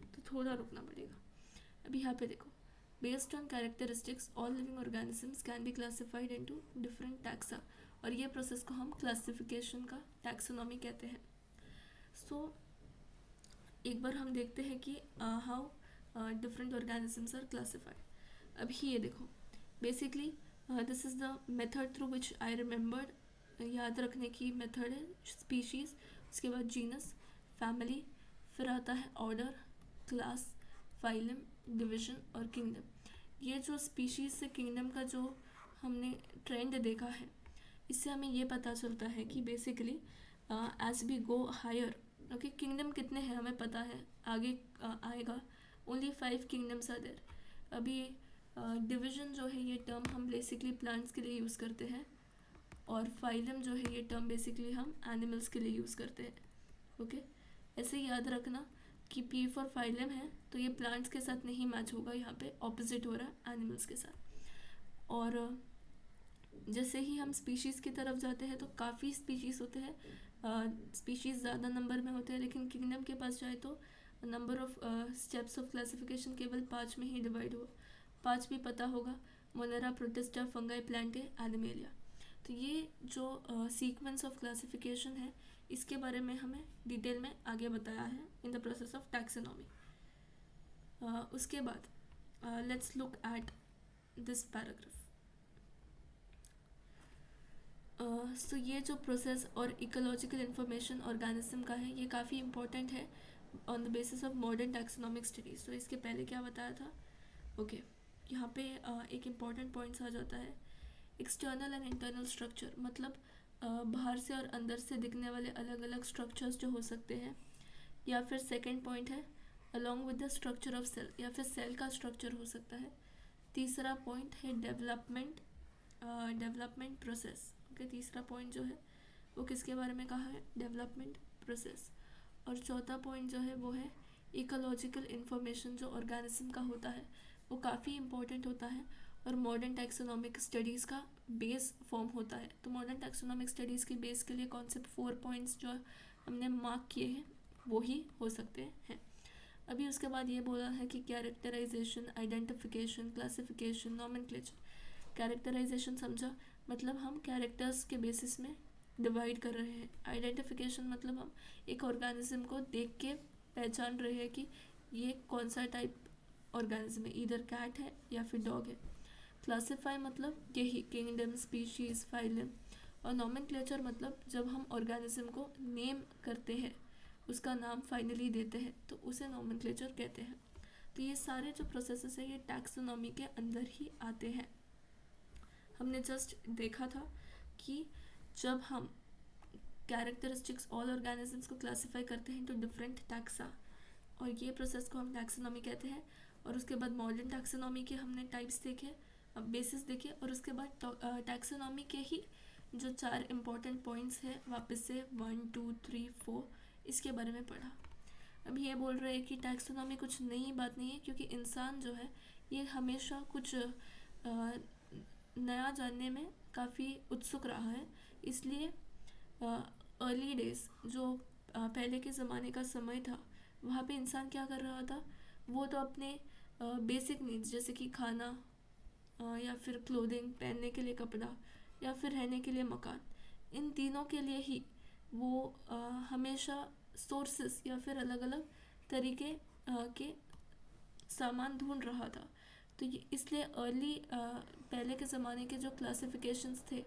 तो थोड़ा रुकना पड़ेगा। अभी यहाँ पे देखो, based on characteristics all living organisms can be classified into different taxa. और ये प्रोसेस को हम क्लासिफिकेशन का टैक्सोनॉमी कहते हैं। सो एक बार हम देखते हैं कि how different organisms are classified. अभी ये देखो, basically this is the method through which I remembered. याद रखने की मेथड है स्पीशीज़, उसके बाद जीनस, फैमिली, फिर आता है ऑर्डर, क्लास, फाइलम, डिवीजन और किंगडम। ये जो स्पीशीज़ से किंगडम का जो हमने ट्रेंड देखा है, इससे हमें ये पता चलता है कि basically as we go higher, okay, kingdom कितने हैं हमें पता है, आगे आएगा, ओनली 5 किंगडम्स आर देयर। अभी डिवीजन जो है ये टर्म हम बेसिकली प्लांट्स के लिए यूज़ करते हैं, और फाइलम जो है ये टर्म बेसिकली हम एनिमल्स के लिए यूज़ करते हैं। ओके, ऐसे ही याद रखना कि पी फॉर फाइलम है तो ये प्लांट्स के साथ नहीं मैच होगा, यहाँ पे ऑपोजिट हो रहा है एनिमल्स के साथ। और जैसे ही हम स्पीशीज़ की तरफ जाते हैं तो काफ़ी स्पीशीज़ होते हैं, स्पीशीज़ ज़्यादा नंबर में होते हैं, लेकिन किंगडम के पास जाए तो number of steps of classification केवल 5 में ही डिवाइड हुआ। 5 भी पता होगा, Monera, protista, fungi, Plantae, animalia. तो ये जो सीक्वेंस ऑफ क्लासिफिकेशन है, इसके बारे में हमें डिटेल में आगे बताया है in the process of taxonomy. उसके बाद let's look at this paragraph. So ये जो प्रोसेस और इकोलॉजिकल इंफॉर्मेशन ऑर्गेनिज्म का है, ये काफ़ी इंपॉर्टेंट है on the basis of modern taxonomic studies. तो इसके पहले क्या बताया था, ओके, यहाँ पे एक इम्पॉर्टेंट पॉइंट्स आ जाता है, एक्सटर्नल एंड इंटरनल स्ट्रक्चर, मतलब बाहर से और अंदर से दिखने वाले अलग अलग स्ट्रक्चर्स जो हो सकते हैं। या फिर सेकेंड पॉइंट है along with the structure of cell, या फिर सेल का स्ट्रक्चर हो सकता है। तीसरा पॉइंट है डेवलपमेंट प्रोसेस। ओके, तीसरा पॉइंट जो है वो किसके बारे में कहा है, डेवलपमेंट प्रोसेस। और चौथा पॉइंट जो है वो है इकोलॉजिकल इंफॉर्मेशन, जो ऑर्गेनिज्म का होता है वो काफ़ी इंपॉर्टेंट होता है और मॉडर्न टैक्सोनॉमिक स्टडीज़ का बेस फॉर्म होता है। तो मॉडर्न टैक्सोनॉमिक स्टडीज़ के बेस के लिए कौन से 4 पॉइंट्स जो हमने मार्क किए हैं वो ही हो सकते हैं। अभी उसके बाद ये बोला है कि characterisation, identification, classification, nomenclature. Characterisation समझा, मतलब हम कैरेक्टर्स के बेसिस में डिवाइड कर रहे हैं। आइडेंटिफिकेशन मतलब हम एक ऑर्गेनिज्म को देख के पहचान रहे हैं कि ये कौन सा टाइप ऑर्गेनिज्म है, इधर कैट है या फिर डॉग है। क्लासिफाई मतलब यही किंगडम, स्पीशीज़, फाइलम। और नॉमेनक्लेचर मतलब जब हम ऑर्गेनिज्म को नेम करते हैं, उसका नाम फाइनली देते हैं, तो उसे नॉमेनक्लेचर कहते हैं। तो ये सारे जो प्रोसेसेस है ये टैक्सोनॉमी के अंदर ही आते हैं। हमने जस्ट देखा था कि जब हम कैरेक्टरिस्टिक्स ऑल ऑर्गेनिजम्स को क्लासिफाई करते हैं तो डिफरेंट टैक्सा, और ये प्रोसेस को हम टैक्सोनॉमी कहते हैं। और उसके बाद मॉडर्न टैक्सोनॉमी के हमने टाइप्स देखे, बेसिस देखे, और उसके बाद टैक्सोनॉमी के ही जो 4 इम्पॉर्टेंट पॉइंट्स हैं वापस से 1, 2, 3, 4 इसके बारे में पढ़ा। अभी ये बोल रहे हैं कि टैक्सोनॉमी कुछ नई बात नहीं है, क्योंकि इंसान जो है ये हमेशा कुछ नया जानने में काफ़ी उत्सुक रहा है। इसलिए अर्ली डेज जो पहले के ज़माने का समय था, वहाँ पे इंसान क्या कर रहा था, वो तो अपने बेसिक नीड्स जैसे कि खाना या फिर क्लोथिंग, पहनने के लिए कपड़ा, या फिर रहने के लिए मकान, इन तीनों के लिए ही वो हमेशा सोर्सेस या फिर अलग अलग तरीके के सामान ढूंढ रहा था। तो ये इसलिए अर्ली पहले के ज़माने के जो क्लासिफिकेशंस थे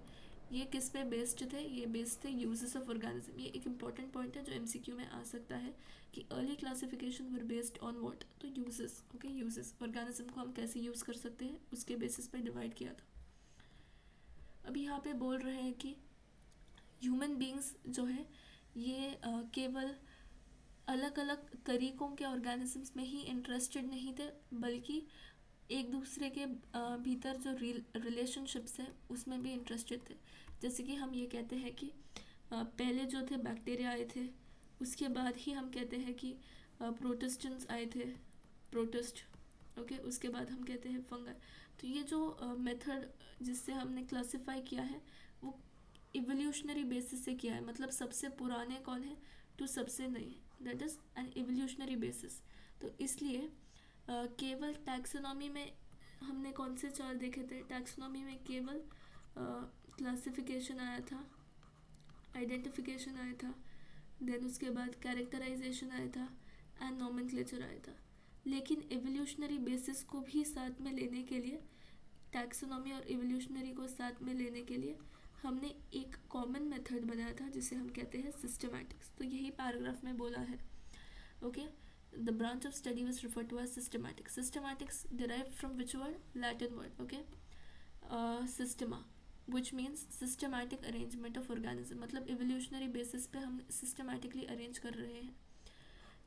ये किस पे बेस्ड थे, ये बेस्ड थे यूजेस ऑफ ऑर्गेनिज्म। ये एक इम्पॉर्टेंट पॉइंट है जो एमसीक्यू में आ सकता है कि early classification were based on what, तो यूजेस। ओके, यूजेस, ऑर्गेनिज्म को हम कैसे यूज़ कर सकते हैं उसके बेसिस पे डिवाइड किया था। अभी यहाँ पे बोल रहे हैं कि ह्यूमन बींग्स जो है ये केवल अलग अलग तरीक़ों के ऑर्गेनिजम्स में ही इंटरेस्टेड नहीं थे, बल्कि एक दूसरे के भीतर जो रिलेशनशिप्स है उसमें भी इंटरेस्टेड थे। जैसे कि हम ये कहते हैं कि पहले जो थे बैक्टीरिया आए थे, उसके बाद ही हम कहते हैं कि प्रोटिस्टेंट्स आए थे, प्रोटिस्ट। ओके, उसके बाद हम कहते हैं फंगल। तो ये जो मेथड जिससे हमने क्लासिफाई किया है वो इवोल्यूशनरी बेसिस से किया है, मतलब सबसे पुराने कौन है तो सबसे नए, that is an evolutionary basis. तो इसलिए केवल टैक्सोनॉमी में हमने कौन से 4 देखे थे, टैक्सोनॉमी में केवल क्लासिफिकेशन आया था, आइडेंटिफिकेशन आया था, देन उसके बाद कैरेक्टराइजेशन आया था एंड नॉमेनक्लेचर आया था। लेकिन एवोल्यूशनरी बेसिस को भी साथ में लेने के लिए, टैक्सोनॉमी और एवोल्यूशनरी को साथ में लेने के लिए हमने एक कॉमन मेथड बनाया था जिसे हम कहते हैं सिस्टमैटिक्स। तो यही पैराग्राफ में बोला है। Okay, the branch of study was referred to as systematics. Systematics derived from which word? Latin word. Okay, systema, which means systematic arrangement of organism. मतलब evolutionary basis पे हम systematically arrange कर रहे हैं।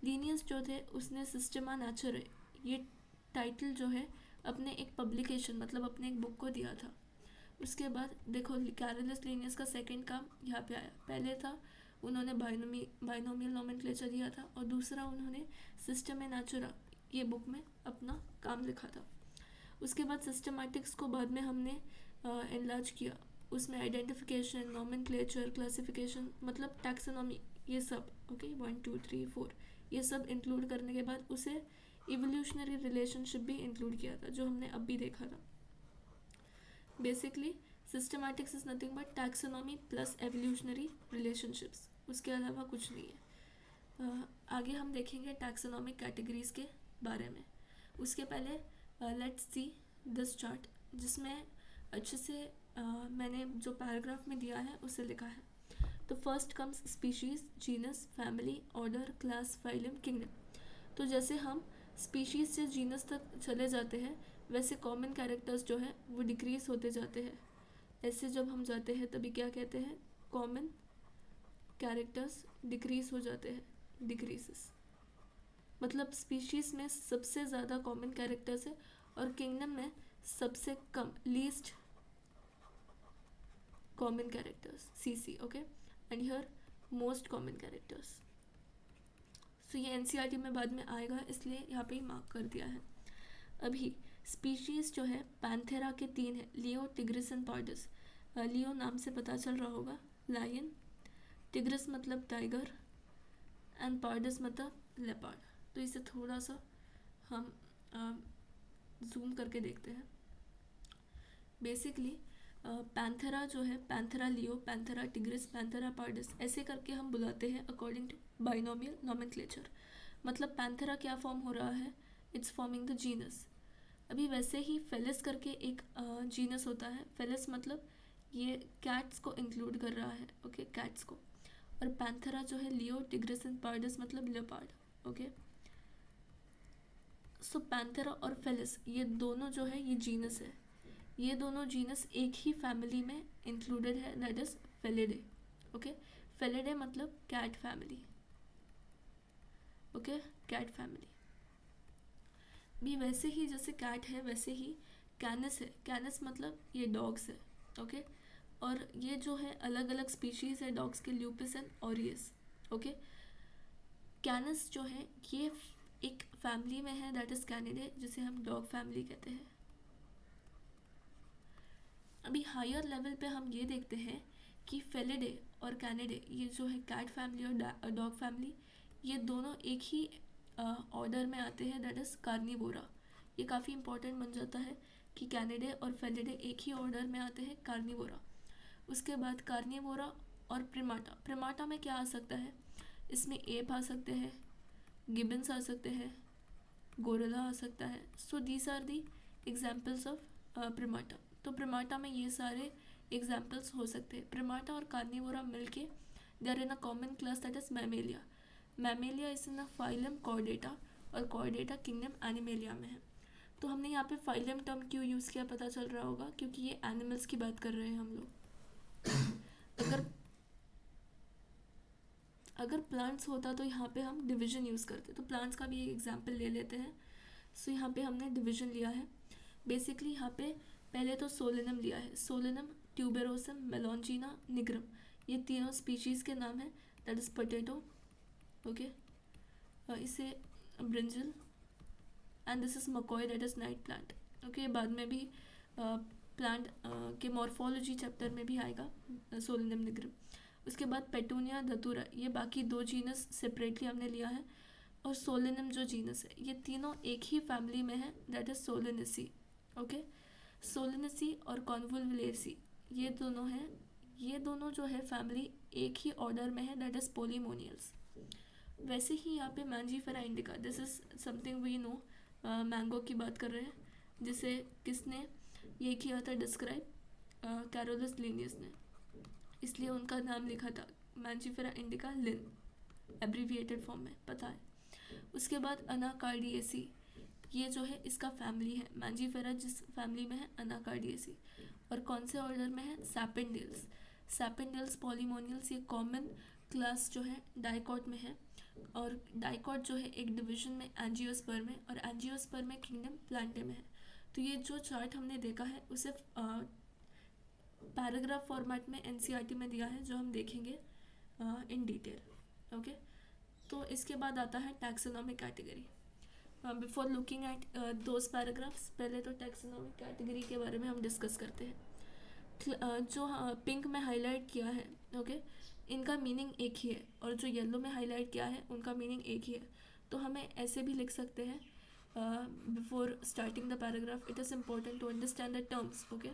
लीनियस जो थे उसने सिस्टमा नेचुरे ये टाइटल जो है अपने एक पब्लिकेशन मतलब अपने एक बुक को दिया था। उसके बाद देखो कैरोलस लीनियस का सेकंड काम यहाँ पे आया। पहले था उन्होंने बाइनोमियल नोमेनक्लेचर दिया था और दूसरा उन्होंने सिस्टम नेचुरा ये बुक में अपना काम लिखा था। उसके बाद सिस्टमैटिक्स को बाद में हमने एनलार्ज किया, उसमें आइडेंटिफिकेशन, नोमेनक्लेचर, क्लासिफिकेशन मतलब टैक्सोनॉमी ये सब, ओके 1 2 3 4 ये सब इंक्लूड करने के बाद उसे इवोल्यूशनरी रिलेशनशिप भी इंक्लूड किया था जो हमने अब भी देखा था। Basically systematics is nothing but taxonomy plus evolutionary relationships, उसके अलावा कुछ नहीं है। आगे हम देखेंगे टैक्सोनॉमिक कैटेगरीज के बारे में। उसके पहले लेट्स सी दिस चार्ट जिसमें अच्छे से मैंने जो पैराग्राफ में दिया है उसे लिखा है। तो first comes species, genus, family, order, class, phylum, kingdom. तो जैसे हम स्पीशीज़ से जीनस तक चले जाते हैं वैसे कॉमन कैरेक्टर्स जो है वो डिक्रीज होते जाते हैं। ऐसे जब हम जाते हैं तभी क्या कहते हैं, कॉमन कैरेक्टर्स डिक्रीज हो जाते हैं, डिक्रीजेस मतलब स्पीशीज़ में सबसे ज़्यादा कॉमन कैरेक्टर्स है और किंगडम में सबसे कम, least common characters, CC, okay, and here most common characters. So ये NCERT में बाद में आएगा इसलिए यहाँ पे ही मार्क कर दिया है। अभी स्पीशीज़ जो है पैंथेरा के 3 है, लियो, टिग्रिस एंड पार्डस। लियो नाम से पता चल रहा होगा लायन, टिग्रिस मतलब टाइगर एंड पार्डस मतलब लेपर्ड। तो इसे थोड़ा सा हम जूम करके देखते हैं। बेसिकली पैंथेरा जो है, Panthera leo, Panthera tigris, Panthera pardus ऐसे करके हम बुलाते हैं अकॉर्डिंग टू बाइनोमियल नोमेनक्लेचर। मतलब पैंथेरा क्या फॉर्म हो रहा है, इट्स फॉर्मिंग द जीनस। अभी वैसे ही फेलिस करके एक जीनस होता है, फेलिस मतलब ये कैट्स को इंक्लूड कर रहा है, ओके, कैट्स को। और पैंथेरा जो है लियो, टिग्रिस एंड पार्डस मतलब लेपर्ड, ओके। सो पैंथेरा और फेलिस ये दोनों जो है ये जीनस है, ये दोनों जीनस एक ही फैमिली में इंक्लूडेड है, that is Felidae, okay. Felidae मतलब cat family, okay, cat family. भी वैसे ही जैसे कैट है वैसे ही कैनस है, कैनस मतलब ये डॉग्स है, ओके। और ये जो है अलग अलग स्पीशीज़ है डॉग्स के, ल्यूपिस एंड ऑरियस, ओके। कैनस जो है ये एक फैमिली में है, दैट इज कैनिडे, जिसे हम डॉग फैमिली कहते हैं। अभी हायर लेवल पे हम ये देखते हैं कि फेलिडे और कैनिडे ये जो है कैट फैमिली और डॉग फैमिली ये दोनों एक ही ऑर्डर में आते हैं, दैट इज़ कार्निवोरा। ये काफ़ी इंपॉर्टेंट बन जाता है कि कैनिडे और फेलिडे एक ही ऑर्डर में आते हैं, कार्निवोरा। उसके बाद कार्निवोरा और प्रिमाटा, प्रिमाटा में क्या आ सकता है, इसमें एप आ सकते हैं, गिबन्स आ सकते हैं, गोरिल्ला आ सकता है। So these are the examples of Primata. तो प्रिमाटा में ये सारे एग्जाम्पल्स हो सकते हैं। प्रिमाटा और कार्निवोरा मिलके they are in a common class, that is Mammalia. Mammalia is in a phylum Chordata और कॉर्डेटा किंगडम एनिमेलिया में है। तो हमने यहाँ पे फाइलम टर्म क्यों यूज़ किया पता चल रहा होगा, क्योंकि ये एनिमल्स की बात कर रहे हैं हम लोग। अगर प्लांट्स होता तो यहाँ पे हम डिवीजन यूज़ करते, तो प्लांट्स का भी एक एग्जाम्पल ले लेते हैं। सो यहाँ पे हमने डिवीजन लिया है। बेसिकली यहाँ पे पहले तो सोलेनम लिया है, सोलेनम, ट्यूबेरोसम, मेलॉन्जीना, निग्रम, ये तीनों स्पीशीज़ के नाम है, दैट इज़ पोटैटो, ओके। इसे brinjal and this is मकॉय, that is night plant, okay. बाद में भी प्लांट के मॉर्फोलॉजी चैप्टर में भी आएगा सोलेनम, निग्रम। उसके बाद पेटूनिया, धतूरा, ये बाकी दो जीनस सेपरेटली हमने लिया है। और सोलेनम जो जीनस है ये तीनों एक ही फैमिली में है, that is Solanaceae, okay. Solanaceae और कॉन्वोल्वुलेसी ये दोनों हैं, ये दोनों जो है फैमिली एक ही ऑर्डर में है, दैट इज़ पोलीमोनियल्स। वैसे ही यहाँ पे Mangifera indica, this is something we know, mango की बात कर रहे हैं, जिसे किसने ये किया था डिस्क्राइब, कैरोलस लिनियस ने, इसलिए उनका नाम लिखा था मैंजीफेरा इंडिका लिन, एब्रीविएटेड फॉर्म में, पता है। उसके बाद अनाकार्डियेसी, ये जो है इसका फैमिली है, मैंजीफेरा जिस फैमिली में है अनाकार्डियेसी, और कौन से ऑर्डर में है, सैपिंडियल्स। सैपिंडियल्स पॉलीमोनियल्स, ये कॉमन क्लास जो है डाइकॉट में है, और डाइकॉट जो है एक डिवीजन में एंजियोस्पर्म में, और एंजियोस्पर्म में किंगडम प्लांटे में है। तो ये जो चार्ट हमने देखा है उसे पैराग्राफ फॉर्मेट में एनसीईआरटी में दिया है, जो हम देखेंगे इन डिटेल। ओके, तो इसके बाद आता है taxonomic category. Before looking at those paragraphs, पहले तो टैक्सोनॉमिक कैटेगरी के बारे में हम डिस्कस करते हैं। जो पिंक में हाईलाइट किया है, ओके, इनका मीनिंग एक ही है, और जो येलो में हाईलाइट किया है उनका मीनिंग एक ही है। तो हमें ऐसे भी लिख सकते हैं, before starting the paragraph it is important to understand the terms, okay.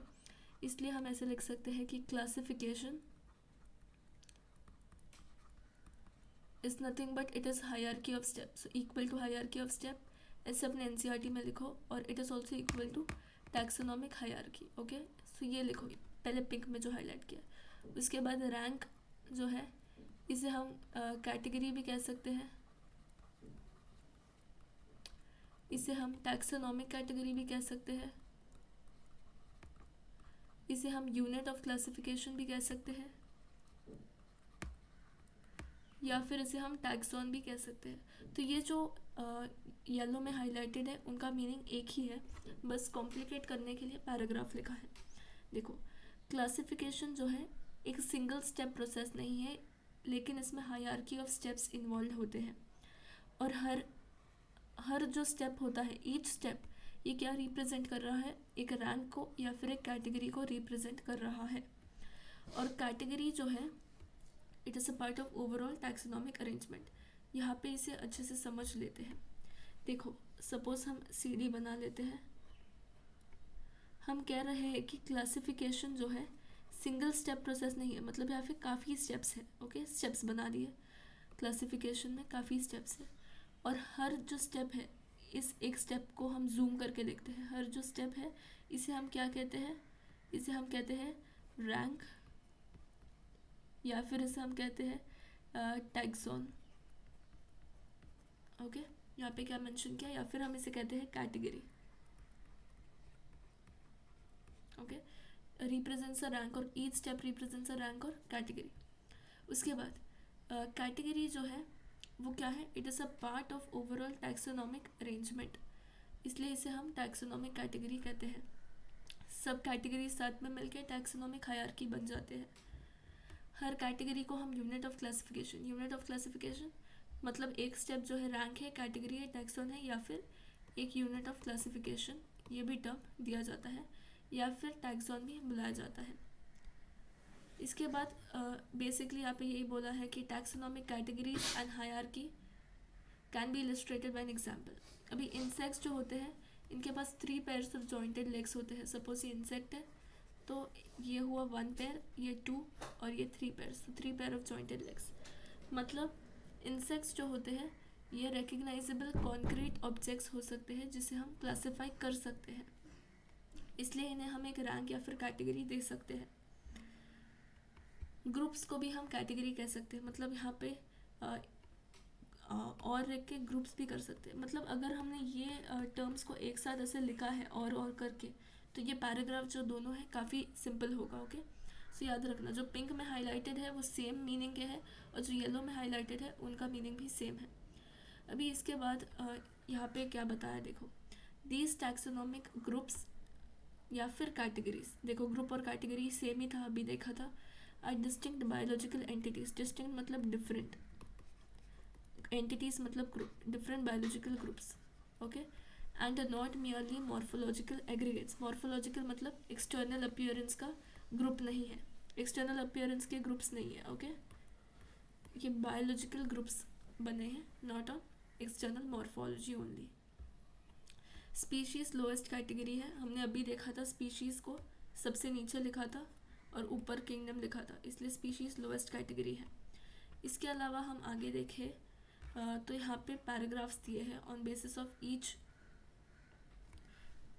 इसलिए हम ऐसे लिख सकते हैं कि classification is nothing but it is hierarchy of steps, equal to hierarchy of step, ऐसे अपने एनसीईआरटी में लिखो, और it is also equal to taxonomic hierarchy, okay. So ये लिखो पहले पिंक में जो हाईलाइट किया। उसके बाद रैंक जो है, इसे हम कैटेगरी भी कह सकते हैं, इसे हम टैक्सोनॉमिक कैटेगरी भी कह सकते हैं, इसे हम यूनिट ऑफ क्लासिफिकेशन भी कह सकते हैं, या फिर इसे हम टैक्सॉन भी कह सकते हैं। तो ये जो येलो में हाईलाइटेड है उनका मीनिंग एक ही है, बस कॉम्प्लिकेट करने के लिए पैराग्राफ लिखा है। देखो, क्लासिफिकेशन जो है एक सिंगल स्टेप प्रोसेस नहीं है, लेकिन इसमें हायरार्की ऑफ स्टेप्स इन्वॉल्व होते हैं, और हर जो स्टेप होता है, ईच स्टेप, ये क्या रिप्रेजेंट कर रहा है, एक रैंक को या फिर एक कैटेगरी को रिप्रेजेंट कर रहा है। और कैटेगरी जो है it is a part of overall taxonomic arrangement. यहाँ पे इसे अच्छे से समझ लेते हैं। देखो, सपोज हम सीडी बना लेते हैं, हम कह रहे हैं कि क्लासिफिकेशन जो है सिंगल स्टेप प्रोसेस नहीं है, मतलब यहाँ पे काफ़ी स्टेप्स हैं, ओके, स्टेप्स बना दिए, क्लासिफिकेशन में काफ़ी स्टेप्स है, और हर जो स्टेप है, इस एक स्टेप को हम जूम करके देखते हैं, हर जो स्टेप है इसे हम क्या कहते हैं, इसे हम कहते हैं रैंक, या फिर इसे हम कहते हैं टैक्सॉन, ओके। यहाँ पे क्या मेंशन किया, या फिर हम इसे कहते हैं category, okay, represents a rank, और each step represents a rank और कैटेगरी। उसके बाद कैटेगरी जो है वो क्या है, it is a part of overall taxonomic arrangement, इसलिए इसे हम टैक्सोनॉमिक कैटेगरी कहते हैं। सब कैटेगरी साथ में मिलकर टैक्सोनॉमिक हायरार्की बन जाते हैं। हर कैटेगरी को हम यूनिट ऑफ क्लासिफिकेशन मतलब एक स्टेप जो है रैंक है, कैटेगरी है, टैक्सॉन है, या फिर एक यूनिट ऑफ क्लासिफिकेशन, ये भी टर्म दिया जाता है, या फिर टैक्सॉन भी बुलाया जाता है। इसके बाद बेसिकली यहाँ पे यही बोला है कि taxonomic categories and hierarchy can be illustrated bye an example. अभी इंसेक्ट्स जो होते हैं इनके पास 3 पेयर्स ऑफ जॉइंटेड लेग्स होते हैं। सपोज ये इंसेक्ट है तो ये हुआ 1 पेयर, ये 2 और ये 3 pairs, 3 pair of jointed legs. मतलब इंसेक्ट्स जो होते हैं ये रिकग्नाइजेबल कॉन्क्रीट ऑब्जेक्ट्स हो सकते हैं जिसे हम क्लासीफाई कर सकते हैं, इसलिए इन्हें हम एक रैंक या फिर कैटेगरी दे सकते हैं। ग्रुप्स को भी हम कैटेगरी कह सकते हैं, मतलब यहाँ पे और एक के ग्रुप्स भी कर सकते हैं। मतलब अगर हमने ये टर्म्स को एक साथ ऐसे लिखा है और करके, तो ये पैराग्राफ जो दोनों है काफ़ी सिंपल होगा। ओके, सो याद रखना जो पिंक में हाईलाइटेड है वो सेम मीनिंग के है और जो येलो में हाईलाइटेड है उनका मीनिंग भी सेम है। अभी इसके बाद यहाँ पे क्या बताया, देखो दीज टैक्सोनॉमिक ग्रुप्स या फिर कैटेगरीज, देखो ग्रुप और कैटेगरी सेम ही था, अभी देखा था। Are distinct biological entities, distinct मतलब डिफरेंट, एंटिटीज मतलब group, different biological groups. Okay, and not merely morphological aggregates. Morphological मतलब एक्सटर्नल अपीयरेंस का ग्रुप नहीं है, एक्सटर्नल अपीयरेंस के ग्रुप्स नहीं है। ओके, ये बायोलॉजिकल ग्रुप्स बने हैं, not on external morphology only. Species lowest category है, हमने अभी देखा था स्पीशीज़ को सबसे नीचे लिखा था और ऊपर किंगडम लिखा था, इसलिए स्पीशीज लोएस्ट कैटेगरी है। इसके अलावा हम आगे देखें तो यहाँ पे पैराग्राफ्स दिए हैं on basis of each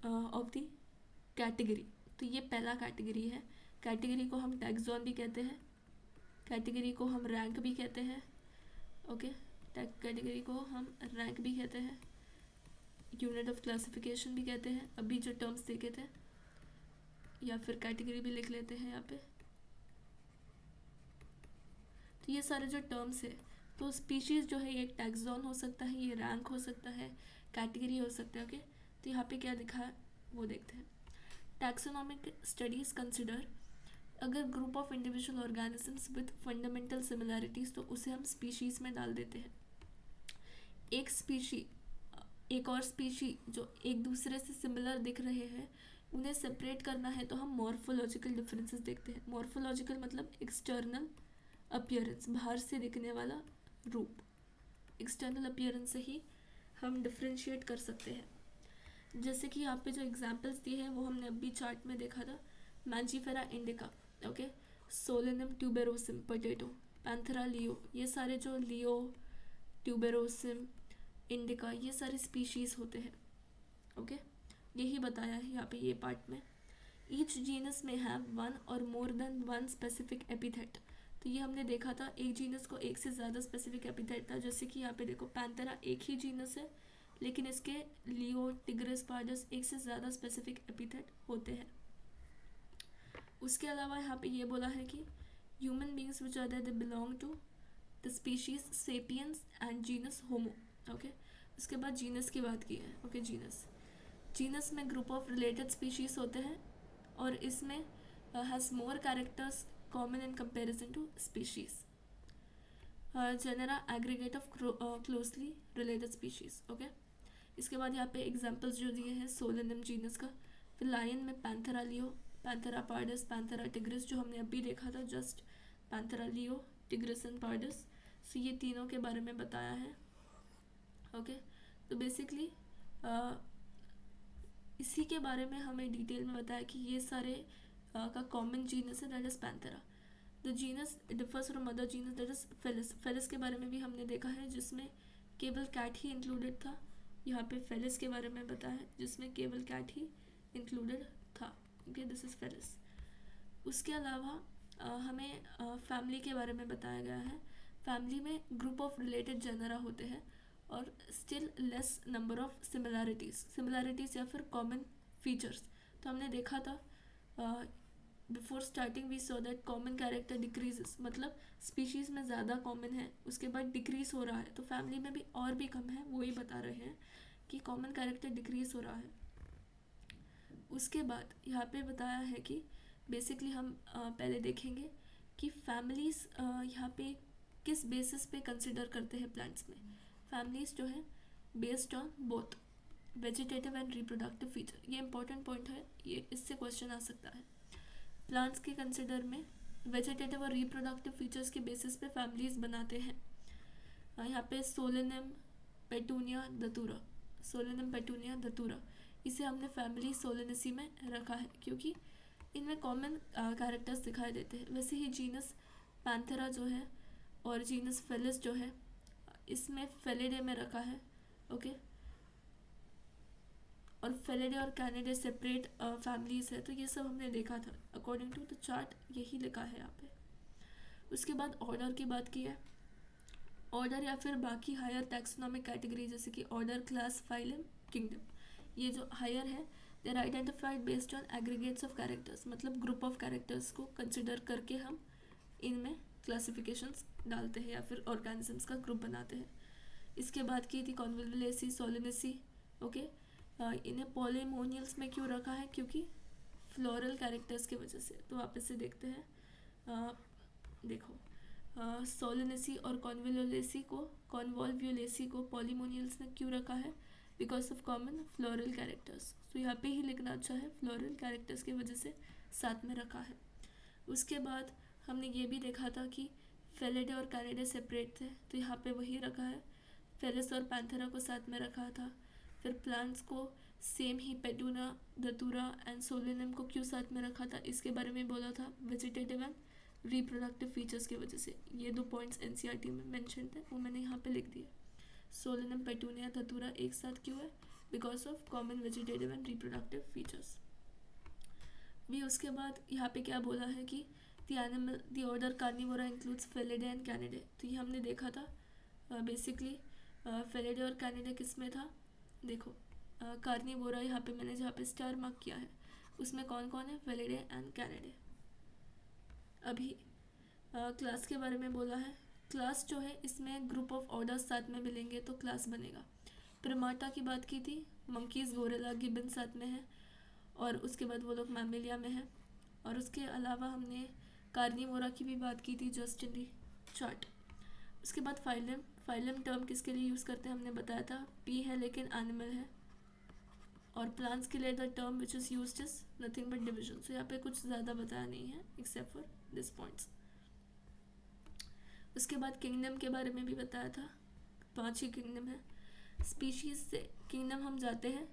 of the category. तो ये पहला कैटेगरी है। कैटेगरी को हम टैक्सॉन भी कहते हैं, कैटेगरी को हम रैंक भी कहते हैं। ओके, कैटेगरी को हम रैंक भी कहते हैं, यूनिट ऑफ क्लासिफिकेशन भी कहते हैं, अभी जो टर्म्स देखे थे, या फिर कैटेगरी भी लिख लेते हैं यहाँ पे। तो ये सारे जो टर्म्स है, तो स्पीशीज़ जो है ये टैक्सॉन हो सकता है, ये रैंक हो सकता है, कैटेगरी हो सकता है। ओके, तो यहाँ पे क्या दिखा है वो देखते हैं। टैक्सोनॉमिक स्टडीज़ कंसिडर अगर group of individual organisms with fundamental similarities, तो उसे हम स्पीशीज़ में डाल देते हैं। एक स्पीशी एक और स्पीशी जो एक दूसरे से सिमिलर दिख रहे हैं, उन्हें सेपरेट करना है तो हम मॉर्फोलॉजिकल डिफरेंसेस देखते हैं। मॉर्फोलॉजिकल मतलब एक्सटर्नल अपीयरेंस, बाहर से दिखने वाला रूप। एक्सटर्नल अपीयरेंस से ही हम डिफ्रेंशिएट कर सकते हैं। जैसे कि यहाँ पे जो एग्जांपल्स दिए हैं वो हमने अभी चार्ट में देखा था। Mangifera indica, okay, Solanum tuberosum potato, Panthera leo, ये सारे जो लियो, ट्यूबेरोसिम, इंडिका, ये सारे स्पीशीज़ होते हैं। ओके, यही बताया है यहाँ पे ये पार्ट में। ईच जीनस में हैव वन और मोर देन वन स्पेसिफिक एपिथेट। तो ये हमने देखा था, एक जीनस को एक से ज़्यादा स्पेसिफिक एपिथेट था। जैसे कि यहाँ पे देखो पैंथेरा एक ही जीनस है, लेकिन इसके लियो, टिग्रिस, पार्डस एक से ज़्यादा स्पेसिफिक एपिथेट होते हैं। उसके अलावा यहाँ पे ये बोला है कि human beings which are they belong to the species sapiens and genus Homo. Okay, उसके बाद जीनस की बात की है। ओके, जीनस में ग्रुप ऑफ रिलेटेड स्पीशीज होते हैं और इसमें has more characters common in comparison to species. Genera aggregate of closely related species. Okay, इसके बाद यहाँ पे एग्जांपल्स जो दिए हैं सोलेनम जीनस का। फिर लायन में Panthera leo, Panthera pardus, Panthera tigris, जो हमने अभी देखा था just, Panthera leo, tigris and pardus. So ये तीनों के बारे में बताया है। ओके, तो बेसिकली इसी के बारे में हमें डिटेल में बताया कि ये सारे का कॉमन जीनस है, that is Panthera. The genus differs from other genus, that is Felis. Felis के बारे में भी हमने देखा है जिसमें केवल कैट ही इंक्लूडेड था। यहाँ पे फेलिस के बारे में बताया है जिसमें केवल कैट ही इंक्लूडेड था। Okay, this is Felis. उसके अलावा हमें फैमिली के बारे में बताया गया है। फैमिली में ग्रुप ऑफ रिलेटेड जेनरा होते हैं और still less number of similarities या फिर कॉमन फीचर्स। तो हमने देखा था before starting we saw that common character decreases, मतलब स्पीशीज़ में ज़्यादा कॉमन है, उसके बाद डिक्रीज हो रहा है। तो फैमिली में भी और भी कम है, वही बता रहे हैं कि कॉमन कैरेक्टर डिक्रीज हो रहा है। उसके बाद यहाँ पे बताया है कि बेसिकली हम पहले देखेंगे कि फैमिलीज़ यहाँ पे किस बेसिस पे कंसिडर करते हैं प्लांट्स में। फैमिलीज़ जो है based on both vegetative and reproductive feature. ये इंपॉर्टेंट पॉइंट है, ये इससे क्वेश्चन आ सकता है। प्लांट्स के कंसिडर में वेजिटेटिव और रिप्रोडक्टिव फीचर्स के बेसिस पे फैमिलीज़ बनाते हैं। यहाँ पे सोलेनम पेटूनिया धतूरा, सोलेनम पेटूनिया धतूरा, इसे हमने फैमिली सोलेनेसी में रखा है क्योंकि इनमें कॉमन कैरेक्टर्स दिखाई देते हैं। वैसे ही जीनस पैंथेरा जो है और जीनस फेलिस जो है, इसमें फेलिडे में रखा है। ओके, और फेलिडे और कैनिडे सेपरेट फैमिलीज़ है। तो ये सब हमने देखा था अकॉर्डिंग टू द चार्ट, यही लिखा है यहाँ पे। उसके बाद ऑर्डर की बात की है। ऑर्डर या फिर बाकी हायर टैक्सोनॉमिक कैटेगरी जैसे कि ऑर्डर, क्लास, फाइलम, किंगडम, ये जो हायर है they are identified based on aggregates of characters, मतलब ग्रुप ऑफ कैरेक्टर्स को कंसिडर करके हम इनमें क्लासिफिकेशंस डालते हैं या फिर ऑर्गेनिजम्स का ग्रुप बनाते हैं। इसके बाद की थी कॉन्वोल्वुलेसी, सोलेनेसी। ओके, इन्हें पॉलीमोनियल्स में क्यों रखा है, क्योंकि फ्लोरल कैरेक्टर्स की वजह से। तो वापस से देखते हैं, देखो सोलेनेसी और कॉन्वोल्वुलेसी को पॉलीमोनियल्स में क्यों रखा है, because of common floral characters. तो यहाँ पे ही लिखना अच्छा है, फ्लोरल कैरेक्टर्स की वजह से साथ में रखा है। उसके बाद हमने ये भी देखा था कि फेलिडे और कैनिडे सेपरेट थे, तो यहाँ पे वही रखा है। फेलिस और पैंथेरा को साथ में रखा था। फिर प्लांट्स को सेम ही पेटूना, दतूरा एंड सोलेनम को क्यों साथ में रखा था, इसके बारे में बोला था, वेजिटेटिव एंड रिप्रोडक्टिव फीचर्स की वजह से। ये 2 पॉइंट्स एनसीईआरटी में मेंशन थे, वो मैंने यहाँ पे लिख दिया। सोलेनम, पेटूनिया, धतूरा एक साथ क्यों है, because of common vegetative and reproductive features. भी उसके बाद यहाँ पे क्या बोला है कि the order Carnivora includes Felidae and Canidae. तो ये हमने देखा था बेसिकली फेलिडे और कैनिडे किस में था, देखो कार्निवोरा यहाँ पे मैंने जहाँ पे स्टार मार्क किया है उसमें कौन कौन है, फेलिडे एंड कैनिडे। अभी क्लास के बारे में बोला है, क्लास जो है इसमें ग्रुप ऑफ ऑर्डर्स साथ में मिलेंगे तो क्लास बनेगा। प्रिमाटा की बात की थी, मंकीज, गोरिल्ला, गिबन साथ में है और उसके बाद वो लोग मैमेलिया में है। और उसके अलावा हमने कार्निवोरा की भी बात की थी जस्ट इन दी चार्ट। उसके बाद फाइलम, फाइलम टर्म किसके लिए यूज़ करते हैं हमने बताया था, पी है लेकिन एनिमल है। और प्लांट्स के लिए the term which is used is nothing but division. So यहाँ पे कुछ ज़्यादा बताया नहीं है एक्सेप्ट फॉर दिस पॉइंट्स। उसके बाद किंगडम के बारे में भी बताया था, 5 ही किंगडम है। स्पीशीज से किंगडम हम जाते हैं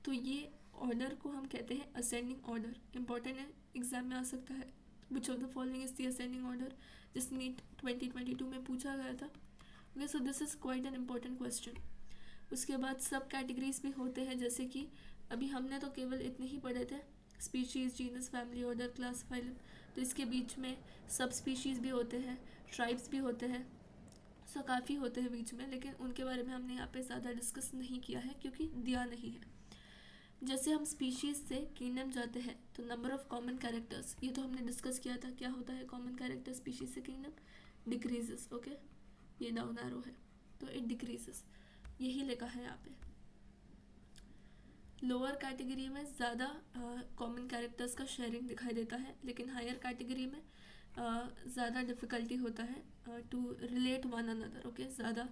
तो ये ऑर्डर को हम कहते हैं असेंडिंग ऑर्डर। इंपॉर्टेंट है, एग्जाम में आ सकता है, which of the following is the ascending order, जिस नीट 2022 में पूछा गया था। Okay, so this is quite an important question. उसके बाद सब कैटेगरीज भी होते हैं, जैसे कि अभी हमने तो केवल इतने ही पढ़े थे, species, genus, family, order, class, phylum. तो इसके बीच में सब स्पीशीज़ भी होते हैं, ट्राइब्स भी होते हैं, सो काफ़ी होते हैं बीच में, लेकिन उनके बारे में हमने यहाँ पे ज़्यादा डिस्कस नहीं किया है क्योंकि दिया नहीं है। जैसे हम स्पीशीज़ से किंगडम जाते हैं तो नंबर ऑफ कॉमन कैरेक्टर्स, ये तो हमने डिस्कस किया था, क्या होता है कॉमन कैरेक्टर स्पीशीज़ से किंगडम, डिक्रीजेस। ओके, ये डाउन एरो है तो इट डिक्रीजेस, यही लिखा है यहाँ पे। लोअर कैटेगरी में ज़्यादा कॉमन कैरेक्टर्स का शेयरिंग दिखाई देता है, लेकिन हायर कैटेगरी में ज़्यादा डिफ़िकल्टी होता है to relate one another. Okay, ज़्यादा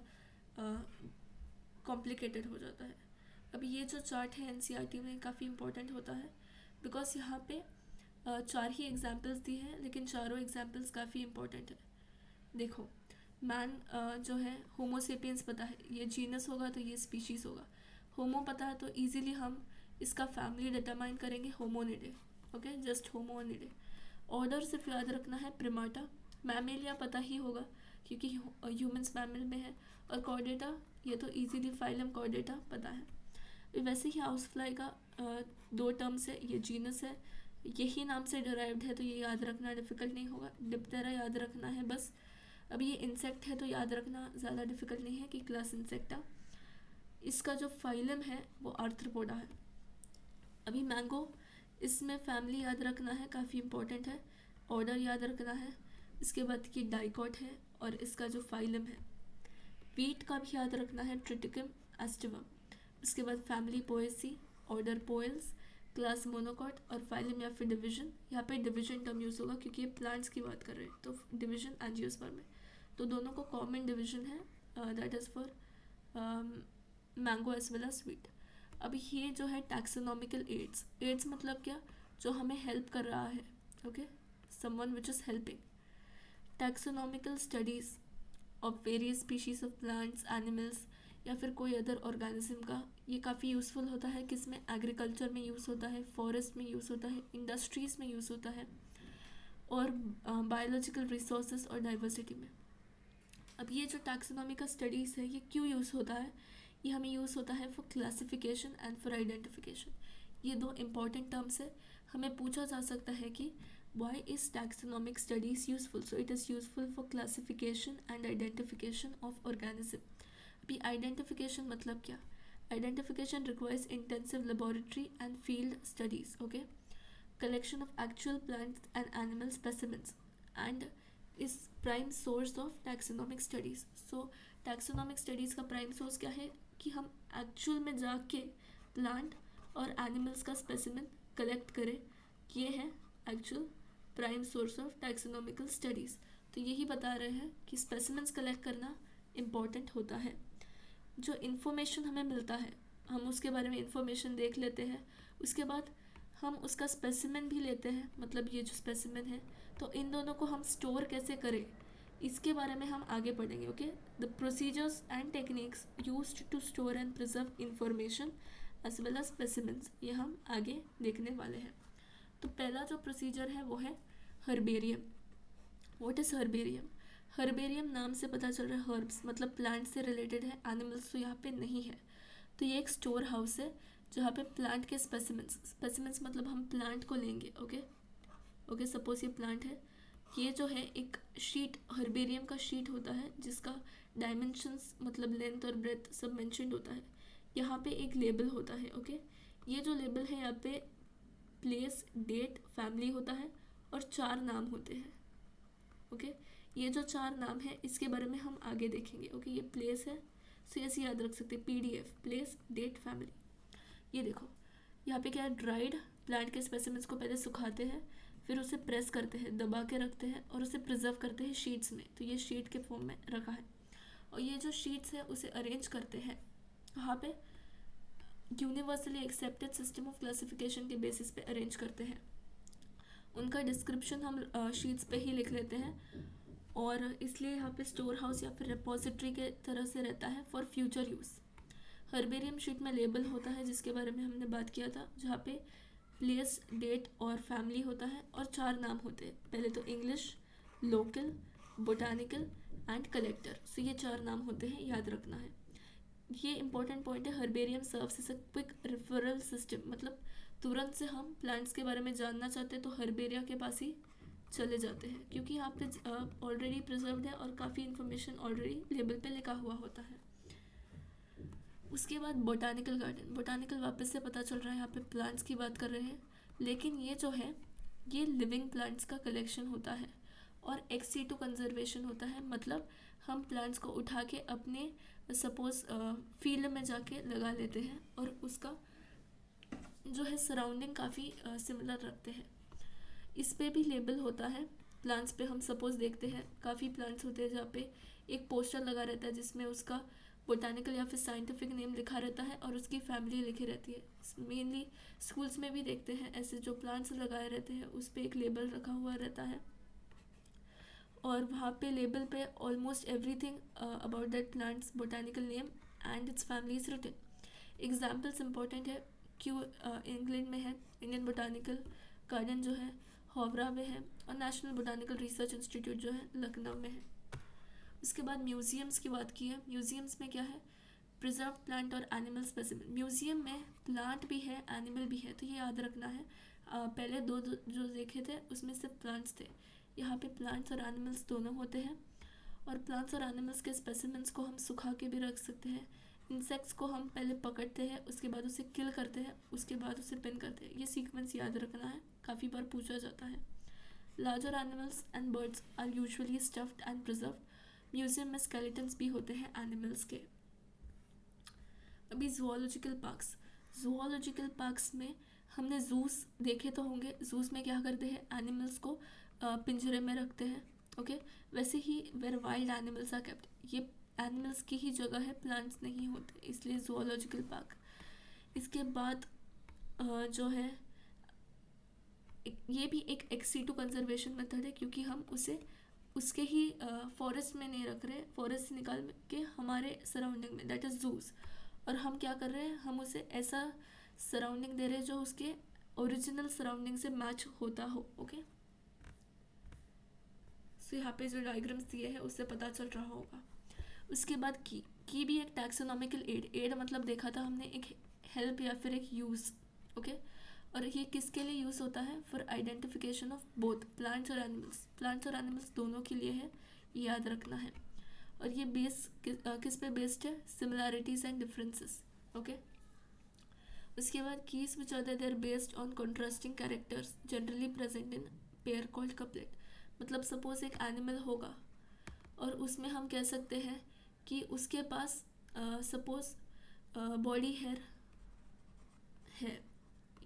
कॉम्प्लिकेटेड हो जाता है। अब ये जो चार्ट है एनसीईआरटी में काफ़ी इंपॉर्टेंट होता है बिकॉज यहाँ पे 4 ही एग्जाम्पल्स दी हैं, लेकिन चारों एग्जाम्पल्स काफ़ी इंपॉर्टेंट है। देखो, मैन जो है होमोसेपियंस पता है, ये जीनस होगा तो ये स्पीशीज़ होगा। होमो पता है तो इजीली हम इसका फैमिली डिटरमाइन करेंगे, Hominidae. Okay, just Hominidae. Order सिर्फ याद रखना है प्रिमाटा। मैमेलिया पता ही होगा क्योंकि ह्यूमंस मैमल में है। और कॉर्डेटा, ये तो इजीली फाइलम कॉर्डेटा पता है। वैसे ही हाउस फ्लाई का 2 टर्म्स है, ये जीनस है, यही नाम से डिराइव्ड है तो ये याद रखना डिफ़िकल्ट नहीं होगा। डिप्टेरा याद रखना है बस। अब ये इंसेक्ट है तो याद रखना ज़्यादा डिफ़िकल्ट नहीं है कि क्लास इंसेक्टा। इसका जो फाइलम है वो आर्थ्रोपोडा है। अभी मैंगो, इसमें फैमिली याद रखना है, काफ़ी इंपॉर्टेंट है। ऑर्डर याद रखना है। इसके बाद की डाइकॉट है और इसका जो फाइलम है। वीट का भी याद रखना है, ट्रिटिकम एस्टिवम। उसके बाद family Poaceae, order Poales, class monocot और फाइलम या फिर डिवीजन। यहाँ पे डिवीजन टर्म यूज़ होगा क्योंकि ये प्लांट्स की बात कर रहे हैं, तो डिवीजन एंजियोस्पर्म में, तो दोनों को कॉमन डिवीजन है, that is for mango as well as sweet. अब ये जो है टैक्सोनॉमिकल एड्स, एड्स मतलब क्या, जो हमें हेल्प कर रहा है। Okay, someone which is helping. Taxonomical studies of various species of plants, animals या फिर कोई अदर ऑर्गेनिज्म का, ये काफ़ी यूज़फुल होता है। किसमें, एग्रीकल्चर में यूज़ होता है, फॉरेस्ट में यूज़ होता है, इंडस्ट्रीज़ में यूज़ होता है और बायोलॉजिकल रिसोर्सेज और डाइवर्सिटी में। अब ये जो टैक्सोनॉमी का स्टडीज़ है ये क्यों यूज़ होता है, ये हमें यूज़ होता है for classification and for identification. ये 2 इम्पॉर्टेंट टर्म्स है, हमें पूछा जा सकता है कि why is taxonomic studies useful? So it is useful for classification and identification of organism. अभी identification मतलब क्या, identification requires intensive laboratory and field studies, okay, collection of actual plants and animal specimens and is prime source of taxonomic studies. So taxonomic studies का prime source क्या है कि हम actual में जाके plant और animals का specimen collect करें, ये है actual prime source of taxonomical studies. तो यही बता रहे हैं कि स्पेसिमेंस कलेक्ट करना इम्पॉर्टेंट होता है। जो इन्फॉर्मेशन हमें मिलता है हम उसके बारे में इन्फॉर्मेशन देख लेते हैं, उसके बाद हम उसका स्पेसिमेन भी लेते हैं, मतलब ये जो स्पेसिमेन है, तो इन दोनों को हम स्टोर कैसे करें इसके बारे में हम आगे पढ़ेंगे। Okay, the procedures and techniques used to store and preserve information as well as specimens, ये हम आगे देखने वाले हैं। तो पहला जो प्रोसीजर है वो है herbarium. What is herbarium? Herbarium नाम से पता चल रहा है हर्ब्स मतलब प्लांट से रिलेटेड है, एनिमल्स तो यहाँ पे नहीं है। तो ये एक स्टोर हाउस है जहाँ पे प्लांट के स्पेसिमेंस मतलब हम प्लांट को लेंगे। ओके, सपोज ये प्लांट है, ये जो है एक शीट, हर्बेरियम का शीट होता है जिसका डायमेंशंस मतलब लेंथ और ब्रेथ सब मेंशन्ड होता है। यहाँ पे एक लेबल होता है। ओके, ये जो लेबल है यहाँ पे प्लेस, डेट, फैमिली होता है और 4 नाम होते हैं। ओके, ये जो 4 नाम है इसके बारे में हम आगे देखेंगे। ओके, ये प्लेस है, सो ऐसे याद रख सकते हैं, PDF, प्लेस, डेट, फैमिली। ये देखो यहाँ पे क्या है, ड्राइड प्लांट के स्पेसिमेंस को पहले सुखाते हैं, फिर उसे प्रेस करते हैं, दबा के रखते हैं और उसे प्रिजर्व करते हैं शीट्स में। तो ये शीट के फॉर्म में रखा है और ये जो शीट्स है उसे अरेंज करते हैं वहाँ पे universally accepted system of classification के बेसिस पे अरेंज करते हैं। उनका डिस्क्रिप्शन हम शीट्स पे ही लिख लेते हैं और इसलिए यहाँ पे स्टोर हाउस या फिर रिपोजिटरी के तरह से रहता है for future use. Herbarium sheet में लेबल होता है जिसके बारे में हमने बात किया था, जहाँ पे प्लेस, डेट और फैमिली होता है और 4 नाम होते हैं। पहले तो English, local, botanical and collector. So ये 4 नाम होते हैं, याद रखना है। ये इंपॉर्टेंट पॉइंट है, herbarium serves as a quick referral system, मतलब तुरंत से हम प्लांट्स के बारे में जानना चाहते हैं तो हर्बेरिया के पास ही चले जाते हैं क्योंकि यहाँ पे ऑलरेडी प्रिजर्व्ड है और काफ़ी इन्फॉर्मेशन ऑलरेडी लेबल पे लिखा हुआ होता है। उसके बाद बोटानिकल गार्डन, बोटानिकल वापस से पता चल रहा है यहाँ पे प्लांट्स की बात कर रहे हैं, लेकिन ये जो है ये लिविंग प्लांट्स का कलेक्शन होता है और एक्स सीटू कंजर्वेशन होता है, मतलब हम प्लांट्स को उठा के अपने सपोज फील्ड में जाके लगा लेते हैं और उसका जो है सराउंडिंग काफ़ी सिमिलर रखते हैं। इस पे भी लेबल होता है प्लांट्स पे। हम सपोज देखते हैं काफ़ी प्लांट्स होते हैं जहाँ पे एक पोस्टर लगा रहता है जिसमें उसका बोटानिकल या फिर साइंटिफिक नेम लिखा रहता है और उसकी फैमिली लिखी रहती है। मेनली स्कूल्स में भी देखते हैं ऐसे जो प्लांट्स लगाए रहते हैं उस पर एक लेबल रखा हुआ रहता है और वहाँ पे लेबल पे almost everything about that plant's botanical name and its family is written. Examples important है, क्यों इंग्लैंड में है इंडियन बोटानिकल गार्डन जो है हावड़ा में है और नेशनल बोटानिकल रिसर्च इंस्टीट्यूट जो है लखनऊ में है। उसके बाद म्यूजियम्स की बात की है। म्यूजियम्स में क्या है, प्रिजर्व प्लांट और एनिमल स्पेसिमेन। म्यूजियम में प्लांट भी है एनिमल भी है, तो ये याद रखना है। पहले दो जो देखे थे उसमें सिर्फ प्लांट्स थे, यहाँ पे प्लांट्स और एनिमल्स दोनों होते हैं और प्लांट्स और एनिमल्स के स्पेसिमेंस को हम सुखा के भी रख सकते हैं। इंसेक्ट्स को हम पहले पकड़ते हैं, उसके बाद उसे किल करते हैं, उसके बाद उसे पिन करते हैं। ये सीक्वेंस याद रखना है, काफ़ी बार पूछा जाता है। Larger animals and birds are usually stuffed and preserved. Museum में स्केलेटन्स भी होते हैं एनिमल्स के। अभी जूलॉजिकल पार्क्स, जूलॉजिकल पार्क्स में हमने जूस देखे तो होंगे। जूस में क्या करते हैं, एनिमल्स को पिंजरे में रखते हैं। ओके, वैसे ही where wild animals are kept, ये एनिमल्स की ही जगह है, प्लांट्स नहीं होते, इसलिए जूलॉजिकल पार्क। इसके बाद जो है ये भी एक एक्स-सीटू कंजर्वेशन मेथड है क्योंकि हम उसे उसके ही फॉरेस्ट में नहीं रख रहे, फॉरेस्ट से निकाल के हमारे सराउंडिंग में, दैट इज़ जूस। और हम क्या कर रहे हैं, हम उसे ऐसा सराउंडिंग दे रहे हैं जो उसके ओरिजिनल सराउंडिंग से मैच होता हो। ओके, सो यहाँ पे जो डायग्राम्स दिए हैं उससे पता चल रहा होगा। उसके बाद की भी एक टैक्सोनॉमिकल एड मतलब देखा था हमने, एक हेल्प या फिर एक यूज़। ओके, और ये किसके लिए यूज़ होता है, for identification of both plants और एनिमल्स। प्लांट्स और एनिमल्स दोनों के लिए है, याद रखना है। और ये बेस किस पे बेस्ड है, सिमिलैरिटीज एंड डिफरेंसेस। ओके, उसके बाद keys which are there based on contrasting characters generally present in pair called couplet. मतलब सपोज एक एनिमल होगा और उसमें हम कह सकते हैं कि उसके पास सपोज बॉडी हेयर है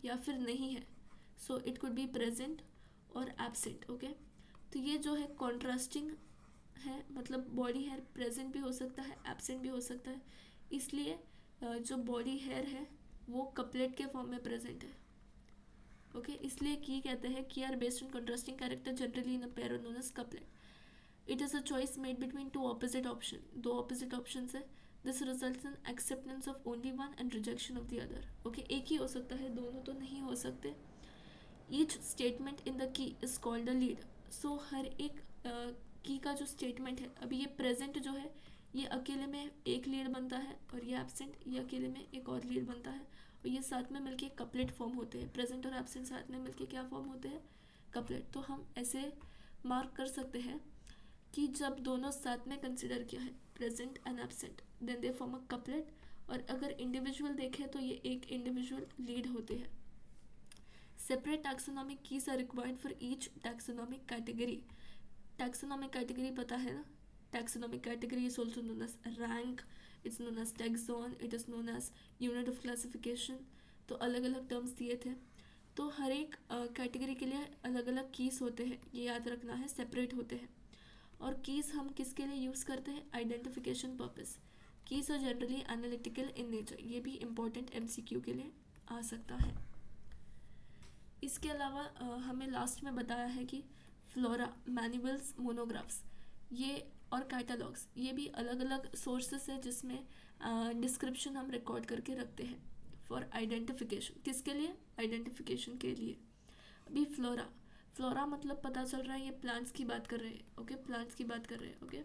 या फिर नहीं है, so it could be present और एब्सेंट। ओके, तो ये जो है कॉन्ट्रास्टिंग है, मतलब बॉडी हेयर प्रेजेंट भी हो सकता है, एब्सेंट भी हो सकता है, इसलिए जो बॉडी हेयर है वो कपलेट के फॉर्म में प्रेजेंट है। ओके, इसलिए की कहते हैं कि are based on contrasting character generally in a pair known as couplet. It is a choice made between two opposite option, दो ऑपोजिट ऑप्शन है, this results in acceptance of only one and rejection of the other. Okay, एक ही हो सकता है, दोनों तो नहीं हो सकते। Each statement in the key is called a lead. So हर एक की का जो स्टेटमेंट है, अभी ये प्रेजेंट जो है ये अकेले में एक लीड बनता है, और ये एब्सेंट ये अकेले में एक और लीड बनता है, और ये साथ में मिलके कपलेट फॉर्म होते हैं। प्रेजेंट और एब्सेंट साथ में मिलके क्या फॉर्म होते हैं? कपलेट। तो हम ऐसे मार्क कर सकते हैं कि जब दोनों साथ में कंसिडर किया है, present and absent, then they form a couplet. और अगर इंडिविजुअल देखें तो ये एक इंडिविजुअल लीड होते हैं। Separate taxonomic keys are required for each taxonomic category. Taxonomic category पता है ना? Taxonomic category is also known as rank, it's known as taxon, it is known as unit of classification. तो अलग अलग terms दिए थे। तो हर एक कैटेगरी के लिए अलग अलग कीज होते हैं, ये याद रखना है, सेपरेट होते हैं। और कीज हम किसके लिए यूज़ करते हैं? Identification purpose. Keys are generally analytical in nature, ये भी इम्पोर्टेंट एमसीक्यू के लिए आ सकता है। इसके अलावा हमें लास्ट में बताया है कि फ्लोरा, मैनुअल्स, मोनोग्राफ्स ये और कैटलॉग्स, ये भी अलग अलग सोर्सेस है जिसमें डिस्क्रिप्शन हम रिकॉर्ड करके रखते हैं फॉर आइडेंटिफिकेशन। किसके लिए? आइडेंटिफिकेशन के लिए। अभी फ्लोरा, फ्लोरा मतलब पता चल रहा है ये प्लांट्स की बात कर रहे हैं। ओके, प्लांट्स की बात कर रहे हैं। ओके,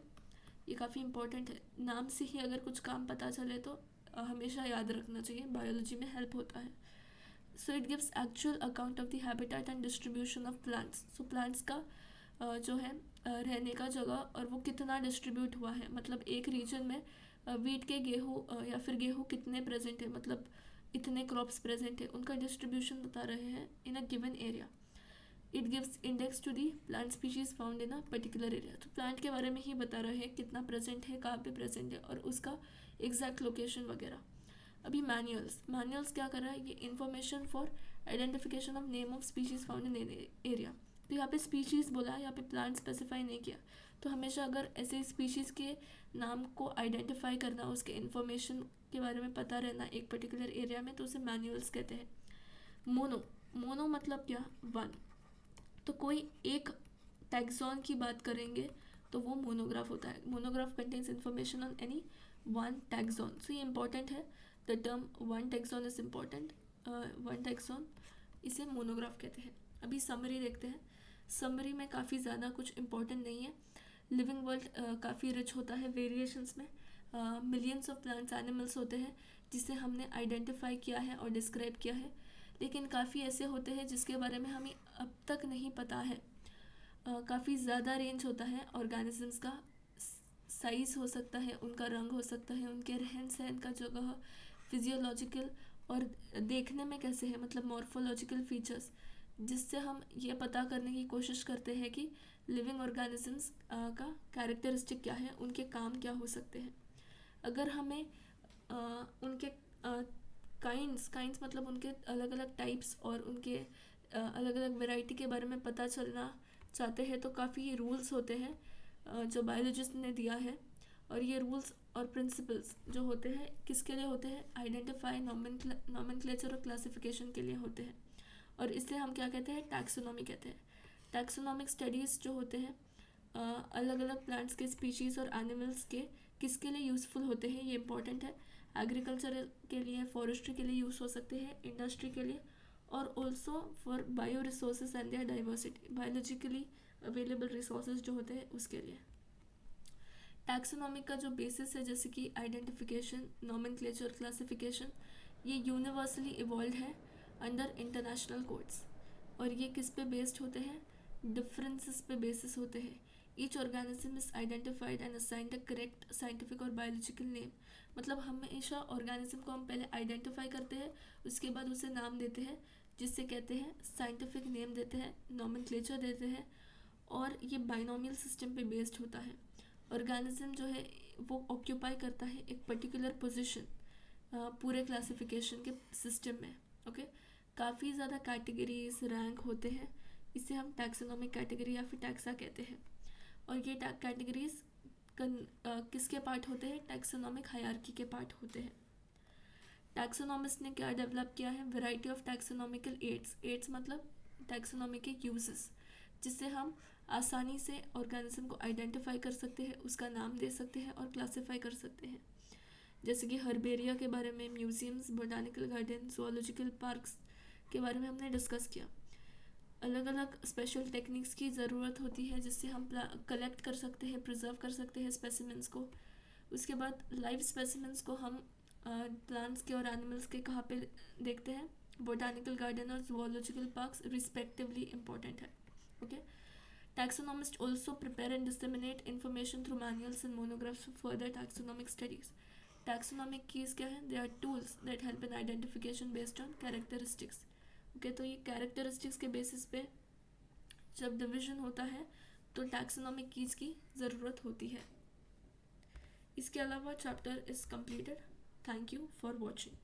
ये काफ़ी इंपॉर्टेंट है, नाम से ही अगर कुछ काम पता चले तो हमेशा याद रखना चाहिए, बायोलॉजी में हेल्प होता है। So it gives actual account of the habitat and distribution of plants. So plants का जो है रहने का जगह और वो कितना डिस्ट्रीब्यूट हुआ है, मतलब एक रीजन में वीट के गेहूँ या फिर गेहूँ कितने प्रेजेंट है, मतलब इतने क्रॉप्स प्रेजेंट है, उनका डिस्ट्रीब्यूशन बता रहे हैं in a given area. It gives index to the plant species found in a particular area. तो प्लांट के बारे में ही बता रहे हैं कितना प्रेजेंट है, कहाँ पे प्रेजेंट है, और उसका एग्जैक्ट लोकेशन वगैरह। अभी मैनुअल्स, मैनुअल्स क्या कर रहा है? ये information for identification of name of species found in area. तो यहाँ पे स्पीशीज़ बोला है, यहाँ पे प्लांट स्पेसिफाई नहीं किया। तो हमेशा अगर ऐसे स्पीशीज़ के नाम को आइडेंटिफाई करना, उसके इन्फॉर्मेशन के बारे में पता रहना एक पर्टिकुलर एरिया में, तो उसे मैनुअल्स कहते हैं। मोनो, मोनो मतलब क्या? वन। तो कोई एक टैक्सॉन की बात करेंगे तो वो मोनोग्राफ होता है। Monograph contains information on any one taxon. So ये इंपॉर्टेंट है, the term one taxon is important. One taxon, इसे मोनोग्राफ कहते हैं। अभी समरी देखते हैं। समरी में काफ़ी ज़्यादा कुछ इम्पोर्टेंट नहीं है। लिविंग वर्ल्ड काफ़ी रिच होता है वेरिएशंस में। मिलियंस ऑफ प्लांट्स, एनिमल्स होते हैं जिसे हमने आइडेंटिफाई किया है और डिस्क्राइब किया है, लेकिन काफ़ी ऐसे होते हैं जिसके बारे में हमें अब तक नहीं पता है। काफ़ी ज़्यादा रेंज होता है ऑर्गेनिजम्स का, साइज़ हो सकता है, उनका रंग हो सकता है, उनके रहन सहन का जगह, फिजियोलॉजिकल और देखने में कैसे है, मतलब मॉर्फोलॉजिकल फीचर्स, जिससे हम ये पता करने की कोशिश करते हैं कि लिविंग ऑर्गेनिजम्स का कैरेक्टरिस्टिक क्या है, उनके काम क्या हो सकते हैं। अगर हमें उनके काइंड्स मतलब उनके अलग अलग टाइप्स और उनके अलग अलग वैरायटी के बारे में पता चलना चाहते हैं तो काफ़ी रूल्स होते हैं जो बायोलॉजिस्ट ने दिया है। और ये रूल्स और प्रिंसिपल्स जो होते हैं किसके लिए होते हैं? आइडेंटिफाई, नॉमेनक्लेचर और क्लासिफिकेशन के लिए होते हैं। और इसे हम क्या कहते हैं? टैक्सोनॉमी कहते हैं। टैक्सोनॉमिक स्टडीज़ जो होते हैं अलग अलग प्लांट्स के स्पीशीज़ और एनिमल्स के किसके लिए यूज़फुल होते हैं, ये इंपॉर्टेंट है। एग्रीकल्चर के लिए, फॉरेस्ट्री के लिए यूज़ हो सकते हैं, इंडस्ट्री के लिए, और also for bioresources and their diversity, biologically available resources जो होते हैं उसके लिए। टैक्सोनॉमी का जो बेसिस है जैसे कि आइडेंटिफिकेशन, नॉमेनक्लेचर, क्लासिफिकेशन, ये यूनिवर्सली इवॉल्व है अंडर इंटरनेशनल कोड्स। और ये किस पे बेस्ड होते हैं? डिफरेंसेस पे बेसिस होते हैं। Each organism is identified and assigned a correct scientific और बायोलॉजिकल नेम। मतलब हमेशा ऑर्गेनिज्म को हम पहले आइडेंटिफाई करते हैं, उसके बाद उसे नाम देते हैं जिससे कहते हैं साइंटिफिक नेम देते हैं, नॉमेनक्लेचर देते हैं, और ये बाइनोमियल सिस्टम पे बेस्ड होता है। ऑर्गेनिज्म जो है वो ऑक्यूपाई करता है एक पर्टिकुलर पोजीशन पूरे क्लासिफिकेशन के सिस्टम में। ओके, काफ़ी ज़्यादा कैटेगरीज, रैंक होते हैं, इसे हम टैक्सोनॉमिक कैटेगरी या फिर टैक्सा कहते हैं। और ये कैटेगरीज किसके पार्ट होते हैं? टैक्सोनॉमिक हायरार्की के पार्ट होते हैं। टैक्सोनॉमिस्ट ने क्या डेवलप किया है? वैरायटी ऑफ टैक्सोनॉमिकल एड्स मतलब टैक्सोनॉमी के यूजेस, जिससे हम आसानी से ऑर्गेनिज्म को आइडेंटिफाई कर सकते हैं, उसका नाम दे सकते हैं और क्लासीफाई कर सकते हैं। जैसे कि हर्बेरिया के बारे में, museums, botanical garden, zoological parks के बारे में हमने डिस्कस किया। अलग अलग स्पेशल टेक्निक्स की ज़रूरत होती है जिससे हम कलेक्ट कर सकते हैं, प्रिजर्व कर सकते हैं स्पेसिमेंट्स को। उसके बाद लाइव स्पेसिमेंट्स को हम प्लांट्स के और एनिमल्स के कहाँ पे देखते हैं, बोटानिकल गार्डन और zoological पार्क्स रिस्पेक्टिवली इम्पॉर्टेंट है। Okay, taxonomists also prepare and disseminate information through manuals and monographs for further taxonomic studies. Taxonomic keys क्या हैं? They are tools that help in identification based on characteristics. Okay, तो ये characteristics के basis पे जब division होता है तो टैक्सोनॉमिक कीज की ज़रूरत होती है। इसके अलावा chapter is completed. Thank you for watching.